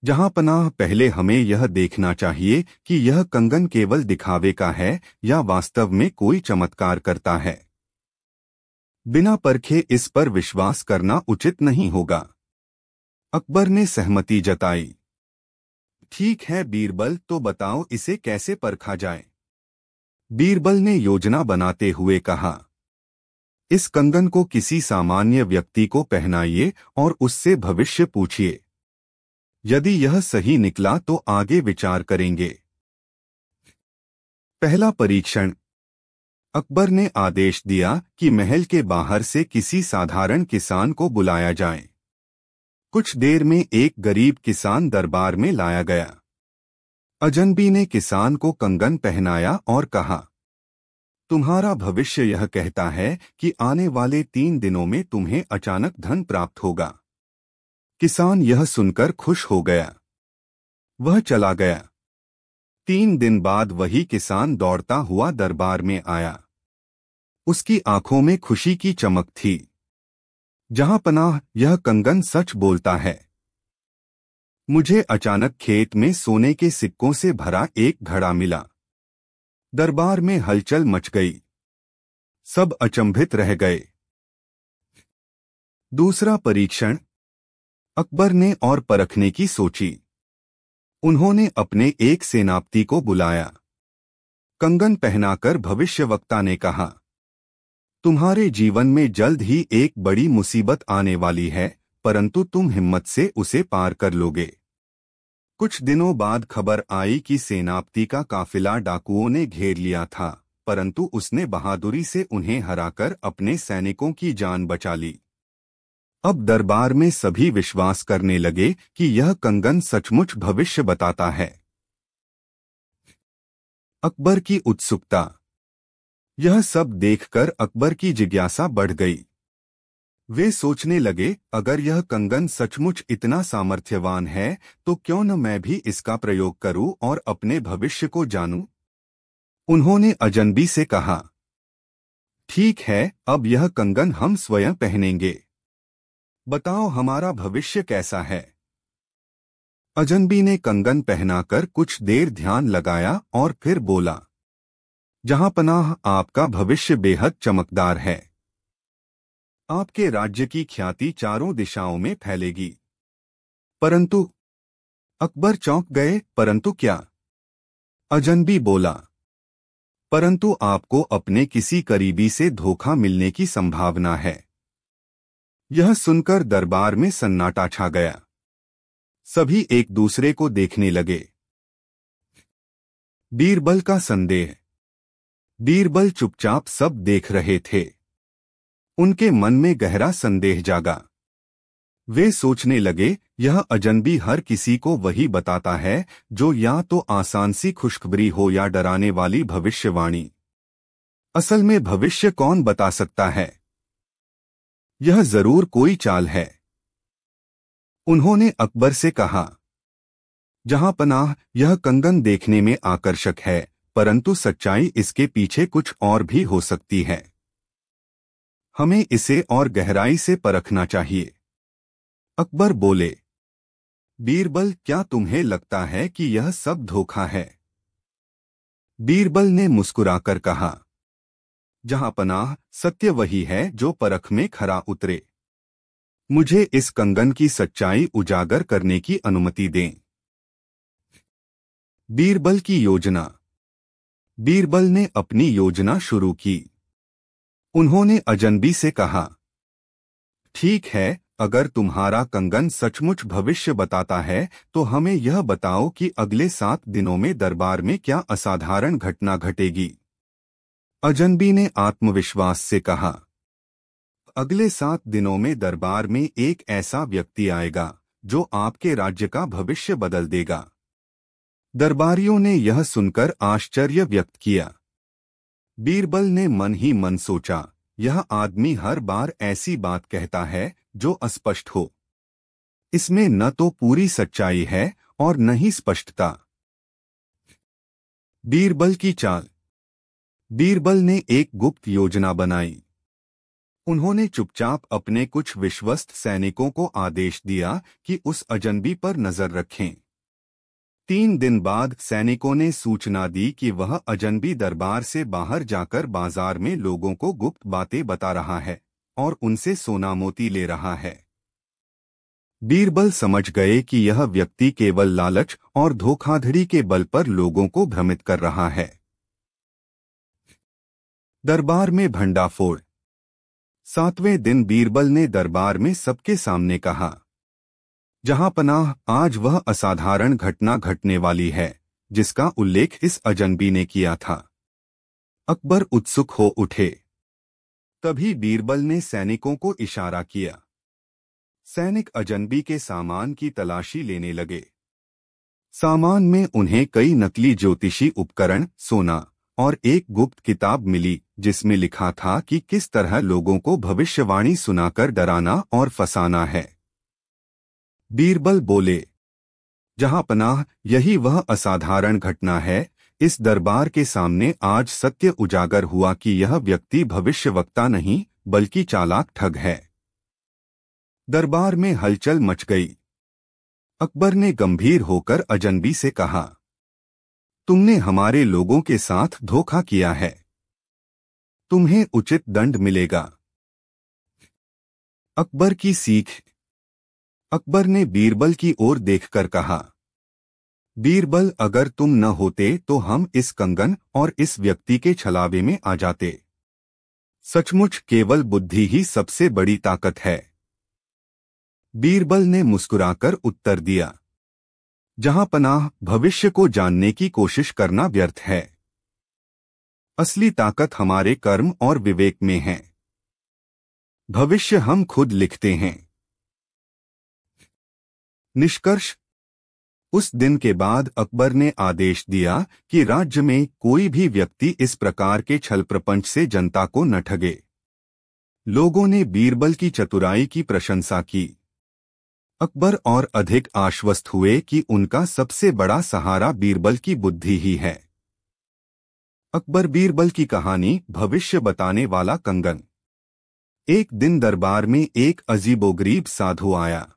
जहां पनाह, पहले हमें यह देखना चाहिए कि यह कंगन केवल दिखावे का है या वास्तव में कोई चमत्कार करता है। बिना परखे इस पर विश्वास करना उचित नहीं होगा। अकबर ने सहमति जताई। ठीक है बीरबल, तो बताओ इसे कैसे परखा जाए? बीरबल ने योजना बनाते हुए कहा, इस कंगन को किसी सामान्य व्यक्ति को पहनाइए और उससे भविष्य पूछिए। यदि यह सही निकला तो आगे विचार करेंगे। पहला परीक्षण। अकबर ने आदेश दिया कि महल के बाहर से किसी साधारण किसान को बुलाया जाए। कुछ देर में एक गरीब किसान दरबार में लाया गया। अजनबी ने किसान को कंगन पहनाया और कहा, तुम्हारा भविष्य यह कहता है कि आने वाले 3 दिनों में तुम्हें अचानक धन प्राप्त होगा। किसान यह सुनकर खुश हो गया। वह चला गया। 3 दिन बाद वही किसान दौड़ता हुआ दरबार में आया। उसकी आंखों में खुशी की चमक थी। जहां पनाह, यह कंगन सच बोलता है। मुझे अचानक खेत में सोने के सिक्कों से भरा एक घड़ा मिला। दरबार में हलचल मच गई। सब अचंभित रह गए। दूसरा परीक्षण। अकबर ने और परखने की सोची। उन्होंने अपने एक सेनापति को बुलाया। कंगन पहनाकर भविष्यवक्ता ने कहा, तुम्हारे जीवन में जल्द ही एक बड़ी मुसीबत आने वाली है, परंतु तुम हिम्मत से उसे पार कर लोगे। कुछ दिनों बाद खबर आई कि सेनापति का काफिला डाकुओं ने घेर लिया था, परंतु उसने बहादुरी से उन्हें हराकर अपने सैनिकों की जान बचा ली। अब दरबार में सभी विश्वास करने लगे कि यह कंगन सचमुच भविष्य बताता है। अकबर की उत्सुकता। यह सब देखकर अकबर की जिज्ञासा बढ़ गई। वे सोचने लगे, अगर यह कंगन सचमुच इतना सामर्थ्यवान है तो क्यों न मैं भी इसका प्रयोग करूं और अपने भविष्य को जानूं। उन्होंने अजनबी से कहा, ठीक है, अब यह कंगन हम स्वयं पहनेंगे। बताओ हमारा भविष्य कैसा है। अजनबी ने कंगन पहनाकर कुछ देर ध्यान लगाया और फिर बोला, जहां पनाह, आपका भविष्य बेहद चमकदार है। आपके राज्य की ख्याति चारों दिशाओं में फैलेगी। परंतु। अकबर चौंक गए, परंतु क्या? अजनबी बोला, परंतु आपको अपने किसी करीबी से धोखा मिलने की संभावना है। यह सुनकर दरबार में सन्नाटा छा गया। सभी एक दूसरे को देखने लगे। बीरबल का संदेह। बीरबल चुपचाप सब देख रहे थे। उनके मन में गहरा संदेह जागा। वे सोचने लगे, यह अजनबी हर किसी को वही बताता है जो या तो आसान सी खुशखबरी हो या डराने वाली भविष्यवाणी। असल में भविष्य कौन बता सकता है? यह जरूर कोई चाल है। उन्होंने अकबर से कहा, जहां पनाह, यह कंगन देखने में आकर्षक है, परंतु सच्चाई इसके पीछे कुछ और भी हो सकती है। हमें इसे और गहराई से परखना चाहिए। अकबर बोले, बीरबल, क्या तुम्हें लगता है कि यह सब धोखा है? बीरबल ने मुस्कुराकर कहा, जहां पनाह, सत्य वही है जो परख में खरा उतरे। मुझे इस कंगन की सच्चाई उजागर करने की अनुमति दें। बीरबल की योजना। बीरबल ने अपनी योजना शुरू की। उन्होंने अजनबी से कहा, ठीक है, अगर तुम्हारा कंगन सचमुच भविष्य बताता है तो हमें यह बताओ कि अगले 7 दिनों में दरबार में क्या असाधारण घटना घटेगी। अजनबी ने आत्मविश्वास से कहा, अगले 7 दिनों में दरबार में एक ऐसा व्यक्ति आएगा जो आपके राज्य का भविष्य बदल देगा। दरबारियों ने यह सुनकर आश्चर्य व्यक्त किया। बीरबल ने मन ही मन सोचा, यह आदमी हर बार ऐसी बात कहता है जो अस्पष्ट हो। इसमें न तो पूरी सच्चाई है और न ही स्पष्टता। बीरबल की चाल। बीरबल ने एक गुप्त योजना बनाई। उन्होंने चुपचाप अपने कुछ विश्वस्त सैनिकों को आदेश दिया कि उस अजनबी पर नजर रखें। 3 दिन बाद सैनिकों ने सूचना दी कि वह अजनबी दरबार से बाहर जाकर बाजार में लोगों को गुप्त बातें बता रहा है और उनसे सोना मोती ले रहा है। बीरबल समझ गए कि यह व्यक्ति केवल लालच और धोखाधड़ी के बल पर लोगों को भ्रमित कर रहा है। दरबार में भंडाफोड़। 7वें दिन बीरबल ने दरबार में सबके सामने कहा, जहां पनाह, आज वह असाधारण घटना घटने वाली है जिसका उल्लेख इस अजनबी ने किया था। अकबर उत्सुक हो उठे। तभी बीरबल ने सैनिकों को इशारा किया। सैनिक अजनबी के सामान की तलाशी लेने लगे। सामान में उन्हें कई नकली ज्योतिषी उपकरण, सोना और एक गुप्त किताब मिली जिसमें लिखा था कि किस तरह लोगों को भविष्यवाणी सुनाकर डराना और फंसाना है। बीरबल बोले, जहां पनाह, यही वह असाधारण घटना है। इस दरबार के सामने आज सत्य उजागर हुआ कि यह व्यक्ति भविष्यवक्ता नहीं बल्कि चालाक ठग है। दरबार में हलचल मच गई। अकबर ने गंभीर होकर अजनबी से कहा, तुमने हमारे लोगों के साथ धोखा किया है, तुम्हें उचित दंड मिलेगा। अकबर की सीख। अकबर ने बीरबल की ओर देखकर कहा, बीरबल, अगर तुम न होते तो हम इस कंगन और इस व्यक्ति के छलावे में आ जाते। सचमुच केवल बुद्धि ही सबसे बड़ी ताकत है। बीरबल ने मुस्कुराकर उत्तर दिया, जहां पनाह, भविष्य को जानने की कोशिश करना व्यर्थ है। असली ताकत हमारे कर्म और विवेक में है। भविष्य हम खुद लिखते हैं। निष्कर्ष। उस दिन के बाद अकबर ने आदेश दिया कि राज्य में कोई भी व्यक्ति इस प्रकार के छल प्रपंच से जनता को न ठगे। लोगों ने बीरबल की चतुराई की प्रशंसा की। अकबर और अधिक आश्वस्त हुए कि उनका सबसे बड़ा सहारा बीरबल की बुद्धि ही है। अकबर बीरबल की कहानी, भविष्य बताने वाला कंगन। एक दिन दरबार में एक अजीबोगरीब साधु आया।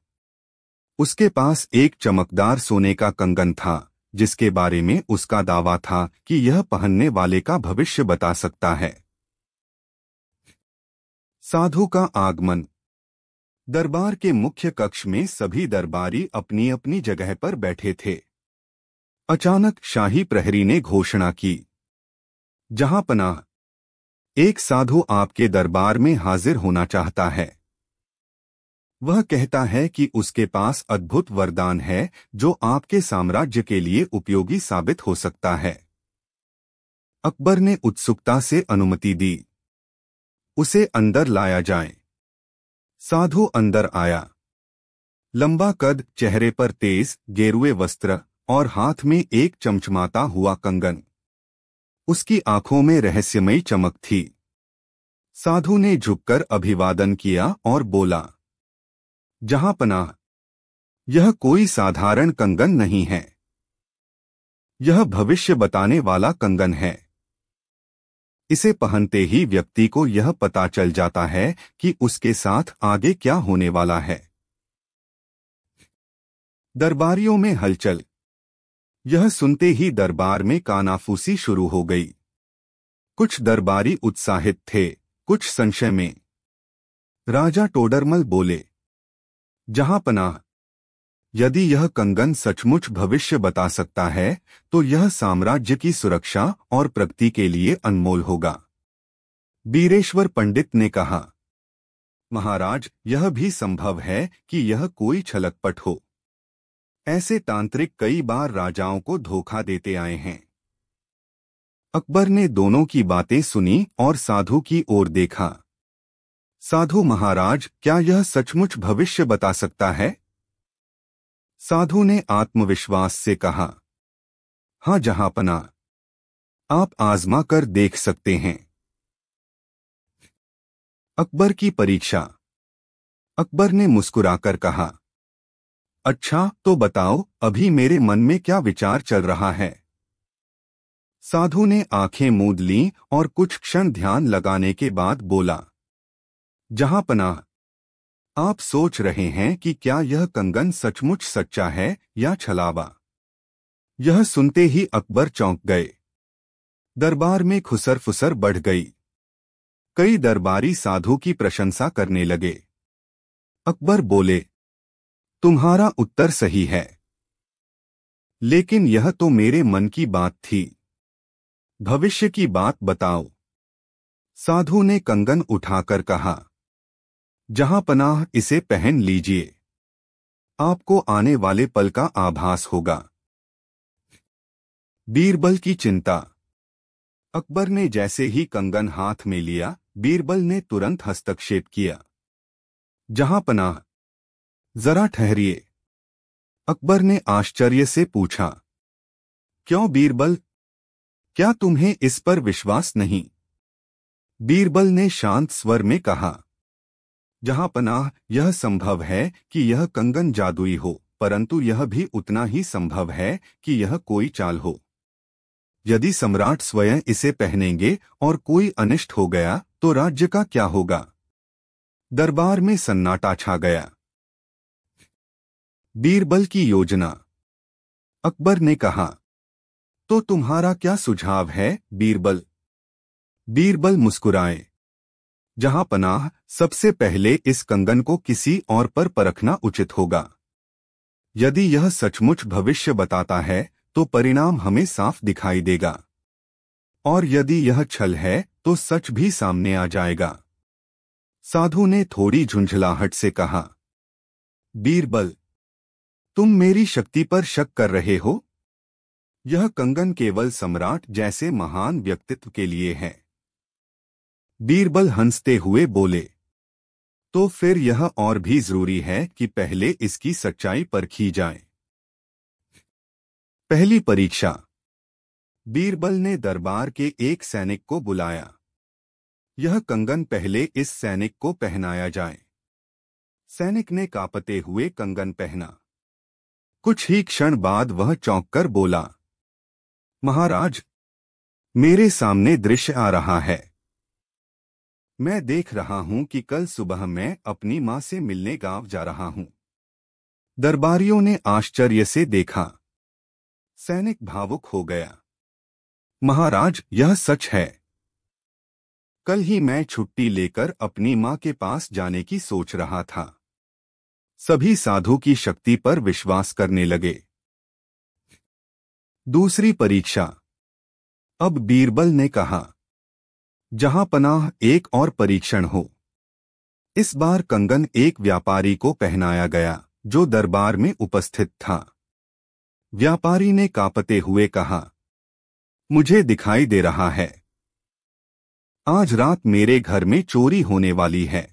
उसके पास एक चमकदार सोने का कंगन था, जिसके बारे में उसका दावा था कि यह पहनने वाले का भविष्य बता सकता है। साधु का आगमन। दरबार के मुख्य कक्ष में सभी दरबारी अपनी अपनी जगह पर बैठे थे। अचानक शाही प्रहरी ने घोषणा की, जहां पनाह, एक साधु आपके दरबार में हाजिर होना चाहता है। वह कहता है कि उसके पास अद्भुत वरदान है जो आपके साम्राज्य के लिए उपयोगी साबित हो सकता है। अकबर ने उत्सुकता से अनुमति दी। उसे अंदर लाया जाए। साधु अंदर आया। लंबा कद, चेहरे पर तेज गेरुए वस्त्र और हाथ में एक चमचमाता हुआ कंगन। उसकी आंखों में रहस्यमयी चमक थी। साधु ने झुककर अभिवादन किया और बोला, जहां पनाह, यह कोई साधारण कंगन नहीं है। यह भविष्य बताने वाला कंगन है। इसे पहनते ही व्यक्ति को यह पता चल जाता है कि उसके साथ आगे क्या होने वाला है। दरबारियों में हलचल। यह सुनते ही दरबार में कानाफूसी शुरू हो गई। कुछ दरबारी उत्साहित थे, कुछ संशय में। राजा टोडरमल बोले, जहां पनाह, यदि यह कंगन सचमुच भविष्य बता सकता है तो यह साम्राज्य की सुरक्षा और प्रगति के लिए अनमोल होगा। बीरेश्वर पंडित ने कहा, महाराज, यह भी संभव है कि यह कोई छलकपट हो। ऐसे तांत्रिक कई बार राजाओं को धोखा देते आए हैं। अकबर ने दोनों की बातें सुनी और साधु की ओर देखा। साधु महाराज, क्या यह सचमुच भविष्य बता सकता है? साधु ने आत्मविश्वास से कहा, हां जहांपना, आप आजमा कर देख सकते हैं। अकबर की परीक्षा। अकबर ने मुस्कुराकर कहा, अच्छा तो बताओ, अभी मेरे मन में क्या विचार चल रहा है? साधु ने आंखें मूंद लीं और कुछ क्षण ध्यान लगाने के बाद बोला, जहां पनाह, आप सोच रहे हैं कि क्या यह कंगन सचमुच सच्चा है या छलावा। यह सुनते ही अकबर चौंक गए। दरबार में खुसर फुसर बढ़ गई। कई दरबारी साधु की प्रशंसा करने लगे। अकबर बोले, तुम्हारा उत्तर सही है, लेकिन यह तो मेरे मन की बात थी। भविष्य की बात बताओ। साधु ने कंगन उठाकर कहा, जहां पनाह, इसे पहन लीजिए। आपको आने वाले पल का आभास होगा। बीरबल की चिंता। अकबर ने जैसे ही कंगन हाथ में लिया, बीरबल ने तुरंत हस्तक्षेप किया, जहां पनाह, जरा ठहरिए। अकबर ने आश्चर्य से पूछा, क्यों बीरबल, क्या तुम्हें इस पर विश्वास नहीं? बीरबल ने शांत स्वर में कहा, जहां पनाह, यह संभव है कि यह कंगन जादुई हो, परंतु यह भी उतना ही संभव है कि यह कोई चाल हो। यदि सम्राट स्वयं इसे पहनेंगे और कोई अनिष्ट हो गया तो राज्य का क्या होगा? दरबार में सन्नाटा छा गया। बीरबल की योजना। अकबर ने कहा, तो तुम्हारा क्या सुझाव है बीरबल? बीरबल मुस्कुराए। जहां पनाह, सबसे पहले इस कंगन को किसी और पर परखना उचित होगा। यदि यह सचमुच भविष्य बताता है तो परिणाम हमें साफ दिखाई देगा, और यदि यह छल है तो सच भी सामने आ जाएगा। साधु ने थोड़ी झुंझलाहट से कहा, बीरबल, तुम मेरी शक्ति पर शक कर रहे हो? यह कंगन केवल सम्राट जैसे महान व्यक्तित्व के लिए है। बीरबल हंसते हुए बोले, तो फिर यह और भी जरूरी है कि पहले इसकी सच्चाई परखी जाए। पहली परीक्षा। बीरबल ने दरबार के एक सैनिक को बुलाया। यह कंगन पहले इस सैनिक को पहनाया जाए। सैनिक ने कांपते हुए कंगन पहना। कुछ ही क्षण बाद वह चौंककर बोला, महाराज, मेरे सामने दृश्य आ रहा है। मैं देख रहा हूं कि कल सुबह मैं अपनी मां से मिलने गांव जा रहा हूं। दरबारियों ने आश्चर्य से देखा। सैनिक भावुक हो गया। महाराज, यह सच है। कल ही मैं छुट्टी लेकर अपनी मां के पास जाने की सोच रहा था। सभी साधु की शक्ति पर विश्वास करने लगे। दूसरी परीक्षा। अब बीरबल ने कहा, जहां पनाह, एक और परीक्षण हो। इस बार कंगन एक व्यापारी को पहनाया गया जो दरबार में उपस्थित था। व्यापारी ने कांपते हुए कहा, मुझे दिखाई दे रहा है, आज रात मेरे घर में चोरी होने वाली है।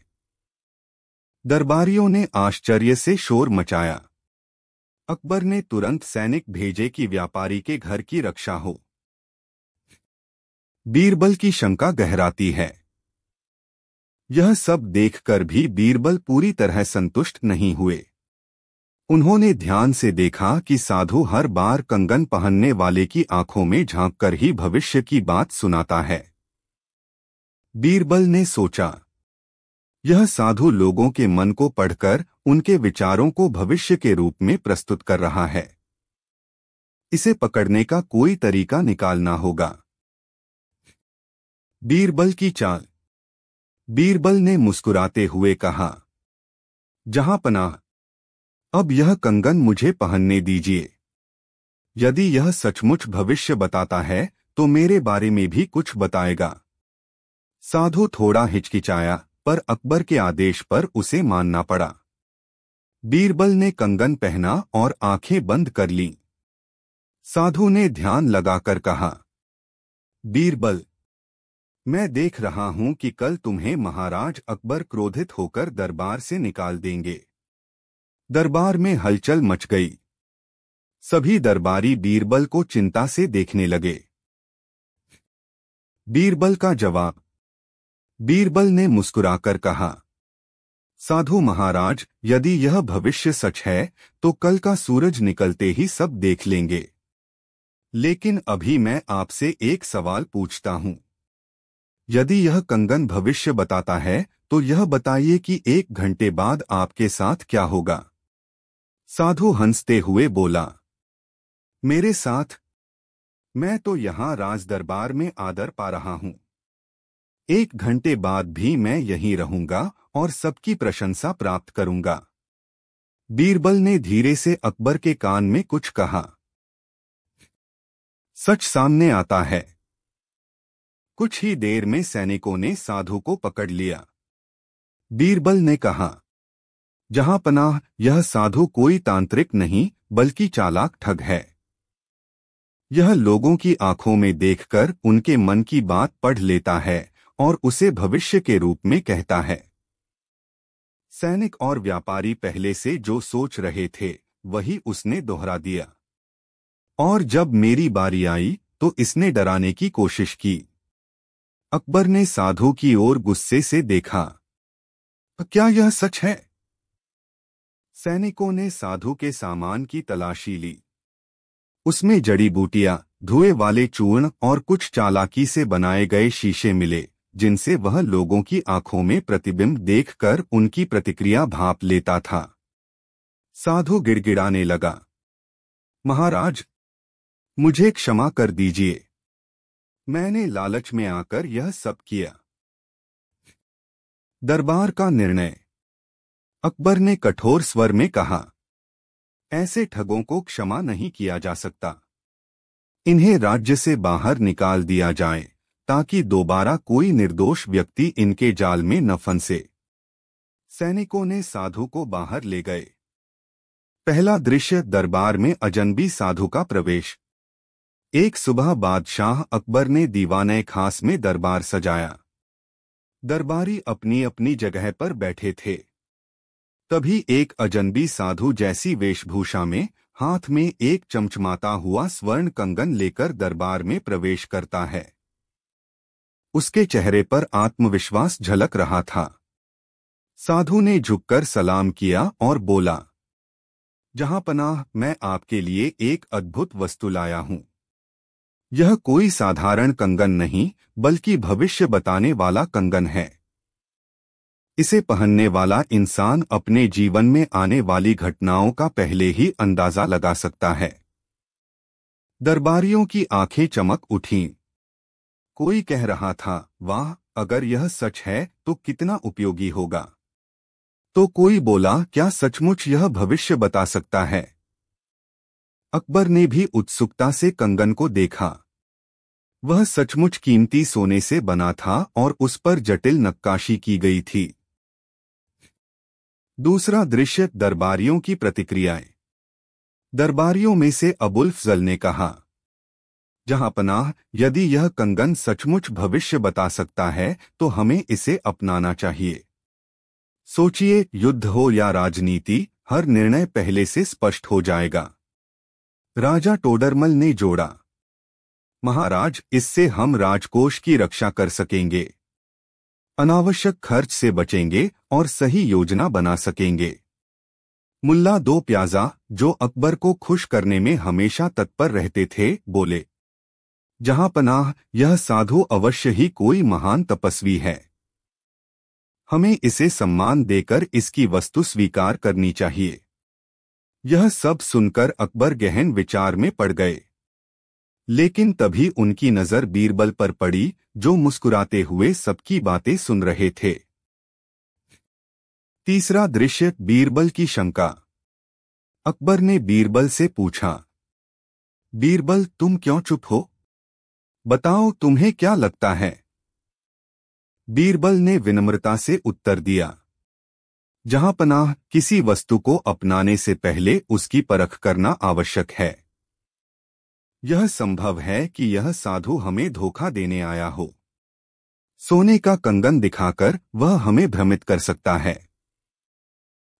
दरबारियों ने आश्चर्य से शोर मचाया। अकबर ने तुरंत सैनिक भेजे कि व्यापारी के घर की रक्षा हो। बीरबल की शंका गहराती है। यह सब देखकर भी बीरबल पूरी तरह संतुष्ट नहीं हुए। उन्होंने ध्यान से देखा कि साधु हर बार कंगन पहनने वाले की आंखों में झांककर ही भविष्य की बात सुनाता है। बीरबल ने सोचा, यह साधु लोगों के मन को पढ़कर उनके विचारों को भविष्य के रूप में प्रस्तुत कर रहा है। इसे पकड़ने का कोई तरीका निकालना होगा। बीरबल की चाल। बीरबल ने मुस्कुराते हुए कहा, जहां पनाह, अब यह कंगन मुझे पहनने दीजिए। यदि यह सचमुच भविष्य बताता है तो मेरे बारे में भी कुछ बताएगा। साधु थोड़ा हिचकिचाया, पर अकबर के आदेश पर उसे मानना पड़ा। बीरबल ने कंगन पहना और आंखें बंद कर लीं। साधु ने ध्यान लगाकर कहा, बीरबल, मैं देख रहा हूं कि कल तुम्हें महाराज अकबर क्रोधित होकर दरबार से निकाल देंगे। दरबार में हलचल मच गई। सभी दरबारी बीरबल को चिंता से देखने लगे। बीरबल का जवाब। बीरबल ने मुस्कुराकर कहा, साधु महाराज, यदि यह भविष्य सच है तो कल का सूरज निकलते ही सब देख लेंगे। लेकिन अभी मैं आपसे एक सवाल पूछता हूं। यदि यह कंगन भविष्य बताता है तो यह बताइए कि 1 घंटे बाद आपके साथ क्या होगा। साधु हंसते हुए बोला, मेरे साथ? मैं तो यहां राज दरबार में आदर पा रहा हूं। 1 घंटे बाद भी मैं यहीं रहूंगा और सबकी प्रशंसा प्राप्त करूंगा। बीरबल ने धीरे से अकबर के कान में कुछ कहा। सच सामने आता है। कुछ ही देर में सैनिकों ने साधु को पकड़ लिया। बीरबल ने कहा, जहां पनाह, यह साधु कोई तांत्रिक नहीं बल्कि चालाक ठग है। यह लोगों की आंखों में देखकर उनके मन की बात पढ़ लेता है और उसे भविष्य के रूप में कहता है। सैनिक और व्यापारी पहले से जो सोच रहे थे वही उसने दोहरा दिया। और जब मेरी बारी आई तो इसने डराने की कोशिश की। अकबर ने साधु की ओर गुस्से से देखा। क्या यह सच है? सैनिकों ने साधु के सामान की तलाशी ली। उसमें जड़ी बूटियां, धुएं वाले चूर्ण और कुछ चालाकी से बनाए गए शीशे मिले, जिनसे वह लोगों की आंखों में प्रतिबिंब देखकर उनकी प्रतिक्रिया भांप लेता था। साधु गिड़गिड़ाने लगा, महाराज, मुझे क्षमा कर दीजिए, मैंने लालच में आकर यह सब किया। दरबार का निर्णय। अकबर ने कठोर स्वर में कहा, ऐसे ठगों को क्षमा नहीं किया जा सकता। इन्हें राज्य से बाहर निकाल दिया जाए ताकि दोबारा कोई निर्दोष व्यक्ति इनके जाल में न फंसे। सैनिकों ने साधु को बाहर ले गए। पहला दृश्य, दरबार में अजनबी साधु का प्रवेश। एक सुबह बादशाह अकबर ने दीवाने खास में दरबार सजाया। दरबारी अपनी अपनी जगह पर बैठे थे। तभी एक अजनबी साधु जैसी वेशभूषा में, हाथ में एक चमचमाता हुआ स्वर्ण कंगन लेकर दरबार में प्रवेश करता है। उसके चेहरे पर आत्मविश्वास झलक रहा था। साधु ने झुककर सलाम किया और बोला, जहांपनाह, मैं आपके लिए एक अद्भुत वस्तु लाया हूं। यह कोई साधारण कंगन नहीं, बल्कि भविष्य बताने वाला कंगन है। इसे पहनने वाला इंसान अपने जीवन में आने वाली घटनाओं का पहले ही अंदाजा लगा सकता है। दरबारियों की आंखें चमक उठीं। कोई कह रहा था, वाह, अगर यह सच है तो कितना उपयोगी होगा। तो कोई बोला, क्या सचमुच यह भविष्य बता सकता है? अकबर ने भी उत्सुकता से कंगन को देखा। वह सचमुच कीमती सोने से बना था और उस पर जटिल नक्काशी की गई थी। दूसरा दृश्य, दरबारियों की प्रतिक्रियाएं। दरबारियों में से अबुल फजल ने कहा, जहांपनाह, यदि यह कंगन सचमुच भविष्य बता सकता है तो हमें इसे अपनाना चाहिए। सोचिए, युद्ध हो या राजनीति, हर निर्णय पहले से स्पष्ट हो जाएगा। राजा टोडरमल ने जोड़ा, महाराज, इससे हम राजकोष की रक्षा कर सकेंगे, अनावश्यक खर्च से बचेंगे और सही योजना बना सकेंगे। मुल्ला दो प्याजा, जो अकबर को खुश करने में हमेशा तत्पर रहते थे, बोले, जहांपनाह, यह साधु अवश्य ही कोई महान तपस्वी है। हमें इसे सम्मान देकर इसकी वस्तु स्वीकार करनी चाहिए। यह सब सुनकर अकबर गहन विचार में पड़ गए। लेकिन तभी उनकी नजर बीरबल पर पड़ी, जो मुस्कुराते हुए सबकी बातें सुन रहे थे। तीसरा दृश्य, बीरबल की शंका। अकबर ने बीरबल से पूछा, बीरबल, तुम क्यों चुप हो? बताओ, तुम्हें क्या लगता है? बीरबल ने विनम्रता से उत्तर दिया, जहांपनाह, किसी वस्तु को अपनाने से पहले उसकी परख करना आवश्यक है। यह संभव है कि यह साधु हमें धोखा देने आया हो। सोने का कंगन दिखाकर वह हमें भ्रमित कर सकता है।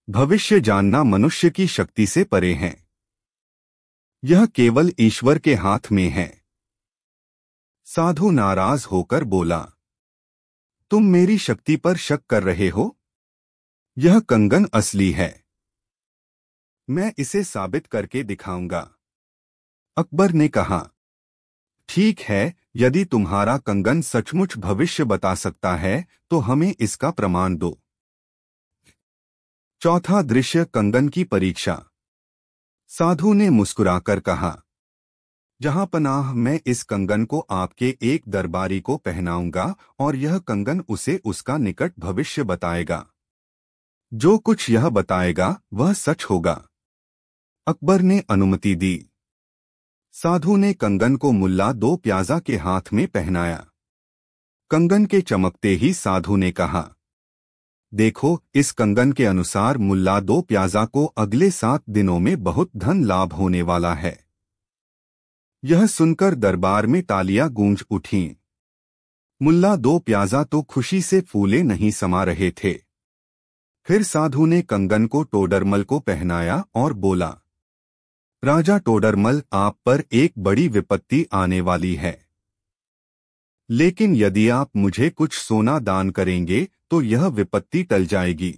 भविष्य जानना मनुष्य की शक्ति से परे है। यह केवल ईश्वर के हाथ में है। साधु नाराज होकर बोला, तुम मेरी शक्ति पर शक कर रहे हो? यह कंगन असली है। मैं इसे साबित करके दिखाऊंगा। अकबर ने कहा, ठीक है, यदि तुम्हारा कंगन सचमुच भविष्य बता सकता है तो हमें इसका प्रमाण दो। चौथा दृश्य, कंगन की परीक्षा। साधु ने मुस्कुराकर कहा, जहांपनाह, मैं इस कंगन को आपके एक दरबारी को पहनाऊंगा और यह कंगन उसे उसका निकट भविष्य बताएगा। जो कुछ यह बताएगा वह सच होगा। अकबर ने अनुमति दी। साधु ने कंगन को मुल्ला दो प्याजा के हाथ में पहनाया। कंगन के चमकते ही साधु ने कहा, देखो, इस कंगन के अनुसार मुल्ला दो प्याजा को अगले 7 दिनों में बहुत धन लाभ होने वाला है। यह सुनकर दरबार में तालियां गूंज उठीं। मुल्ला दो प्याजा तो खुशी से फूले नहीं समा रहे थे। फिर साधु ने कंगन को टोडरमल को पहनाया और बोला, राजा टोडरमल, आप पर एक बड़ी विपत्ति आने वाली है। लेकिन यदि आप मुझे कुछ सोना दान करेंगे तो यह विपत्ति टल जाएगी।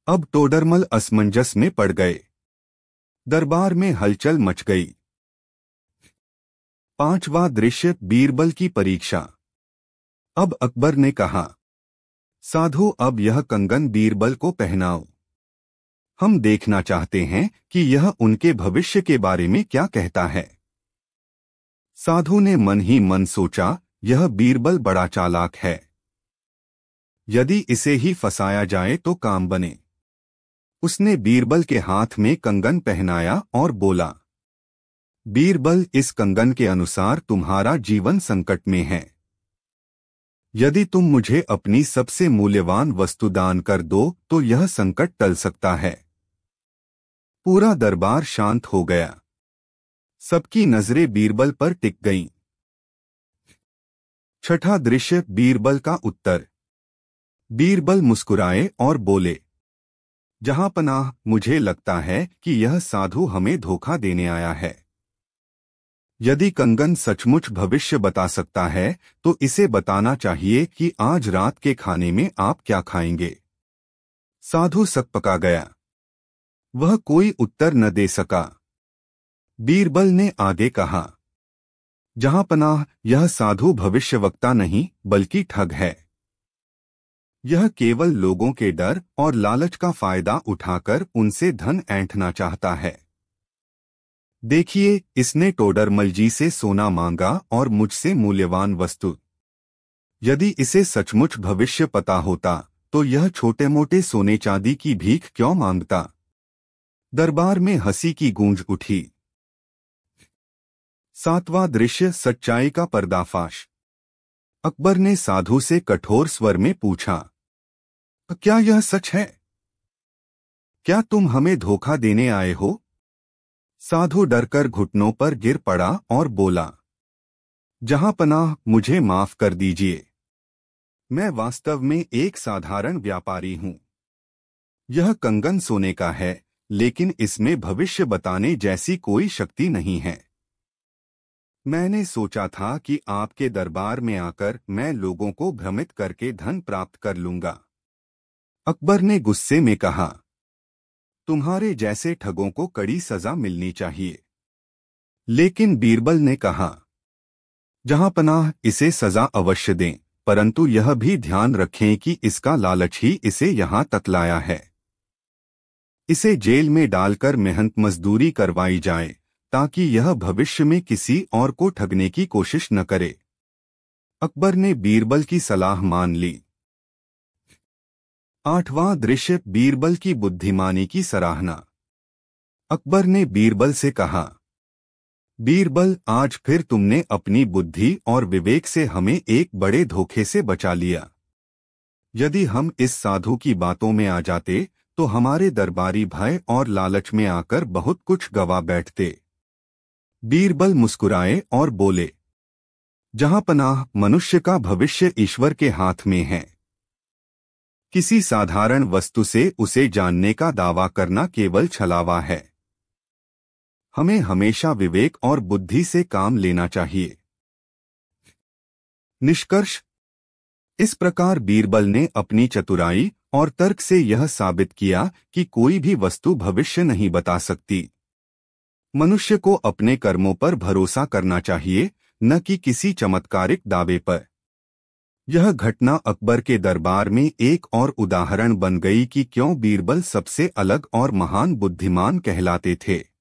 अब टोडरमल असमंजस में पड़ गए। दरबार में हलचल मच गई। पांचवा दृश्य, बीरबल की परीक्षा। अब अकबर ने कहा, साधु, अब यह कंगन बीरबल को पहनाओ। हम देखना चाहते हैं कि यह उनके भविष्य के बारे में क्या कहता है। साधु ने मन ही मन सोचा, यह बीरबल बड़ा चालाक है। यदि इसे ही फंसाया जाए तो काम बने। उसने बीरबल के हाथ में कंगन पहनाया और बोला, बीरबल, इस कंगन के अनुसार तुम्हारा जीवन संकट में है। यदि तुम मुझे अपनी सबसे मूल्यवान वस्तु दान कर दो तो यह संकट टल सकता है। पूरा दरबार शांत हो गया। सबकी नजरें बीरबल पर टिक गईं। छठा दृश्य, बीरबल का उत्तर। बीरबल मुस्कुराए और बोले, जहांपनाह, मुझे लगता है कि यह साधु हमें धोखा देने आया है। यदि कंगन सचमुच भविष्य बता सकता है तो इसे बताना चाहिए कि आज रात के खाने में आप क्या खाएंगे। साधु सकपका गया। वह कोई उत्तर न दे सका। बीरबल ने आगे कहा, जहांपनाह, यह साधु भविष्यवक्ता नहीं बल्कि ठग है। यह केवल लोगों के डर और लालच का फायदा उठाकर उनसे धन ऐंठना चाहता है। देखिए, इसने टोडरमल जी से सोना मांगा और मुझसे मूल्यवान वस्तु। यदि इसे सचमुच भविष्य पता होता तो यह छोटे मोटे सोने चांदी की भीख क्यों मांगता। दरबार में हंसी की गूंज उठी। सातवां दृश्य, सच्चाई का पर्दाफाश। अकबर ने साधु से कठोर स्वर में पूछा, क्या यह सच है? क्या तुम हमें धोखा देने आए हो? साधु डरकर घुटनों पर गिर पड़ा और बोला, जहांपनाह, मुझे माफ कर दीजिए। मैं वास्तव में एक साधारण व्यापारी हूं। यह कंगन सोने का है, लेकिन इसमें भविष्य बताने जैसी कोई शक्ति नहीं है। मैंने सोचा था कि आपके दरबार में आकर मैं लोगों को भ्रमित करके धन प्राप्त कर लूंगा। अकबर ने गुस्से में कहा, तुम्हारे जैसे ठगों को कड़ी सजा मिलनी चाहिए। लेकिन बीरबल ने कहा, जहांपनाह, इसे सजा अवश्य दें, परंतु यह भी ध्यान रखें कि इसका लालच ही इसे यहां तक लाया है। इसे जेल में डालकर मेहनत मजदूरी करवाई जाए ताकि यह भविष्य में किसी और को ठगने की कोशिश न करे। अकबर ने बीरबल की सलाह मान ली। आठवां दृश्य, बीरबल की बुद्धिमानी की सराहना। अकबर ने बीरबल से कहा, बीरबल, आज फिर तुमने अपनी बुद्धि और विवेक से हमें एक बड़े धोखे से बचा लिया। यदि हम इस साधु की बातों में आ जाते तो हमारे दरबारी भय और लालच में आकर बहुत कुछ गवा बैठते। बीरबल मुस्कुराए और बोले, जहांपनाह, मनुष्य का भविष्य ईश्वर के हाथ में है। किसी साधारण वस्तु से उसे जानने का दावा करना केवल छलावा है। हमें हमेशा विवेक और बुद्धि से काम लेना चाहिए। निष्कर्ष, इस प्रकार बीरबल ने अपनी चतुराई और तर्क से यह साबित किया कि कोई भी वस्तु भविष्य नहीं बता सकती। मनुष्य को अपने कर्मों पर भरोसा करना चाहिए, न कि किसी चमत्कारिक दावे पर। यह घटना अकबर के दरबार में एक और उदाहरण बन गई कि क्यों बीरबल सबसे अलग और महान बुद्धिमान कहलाते थे।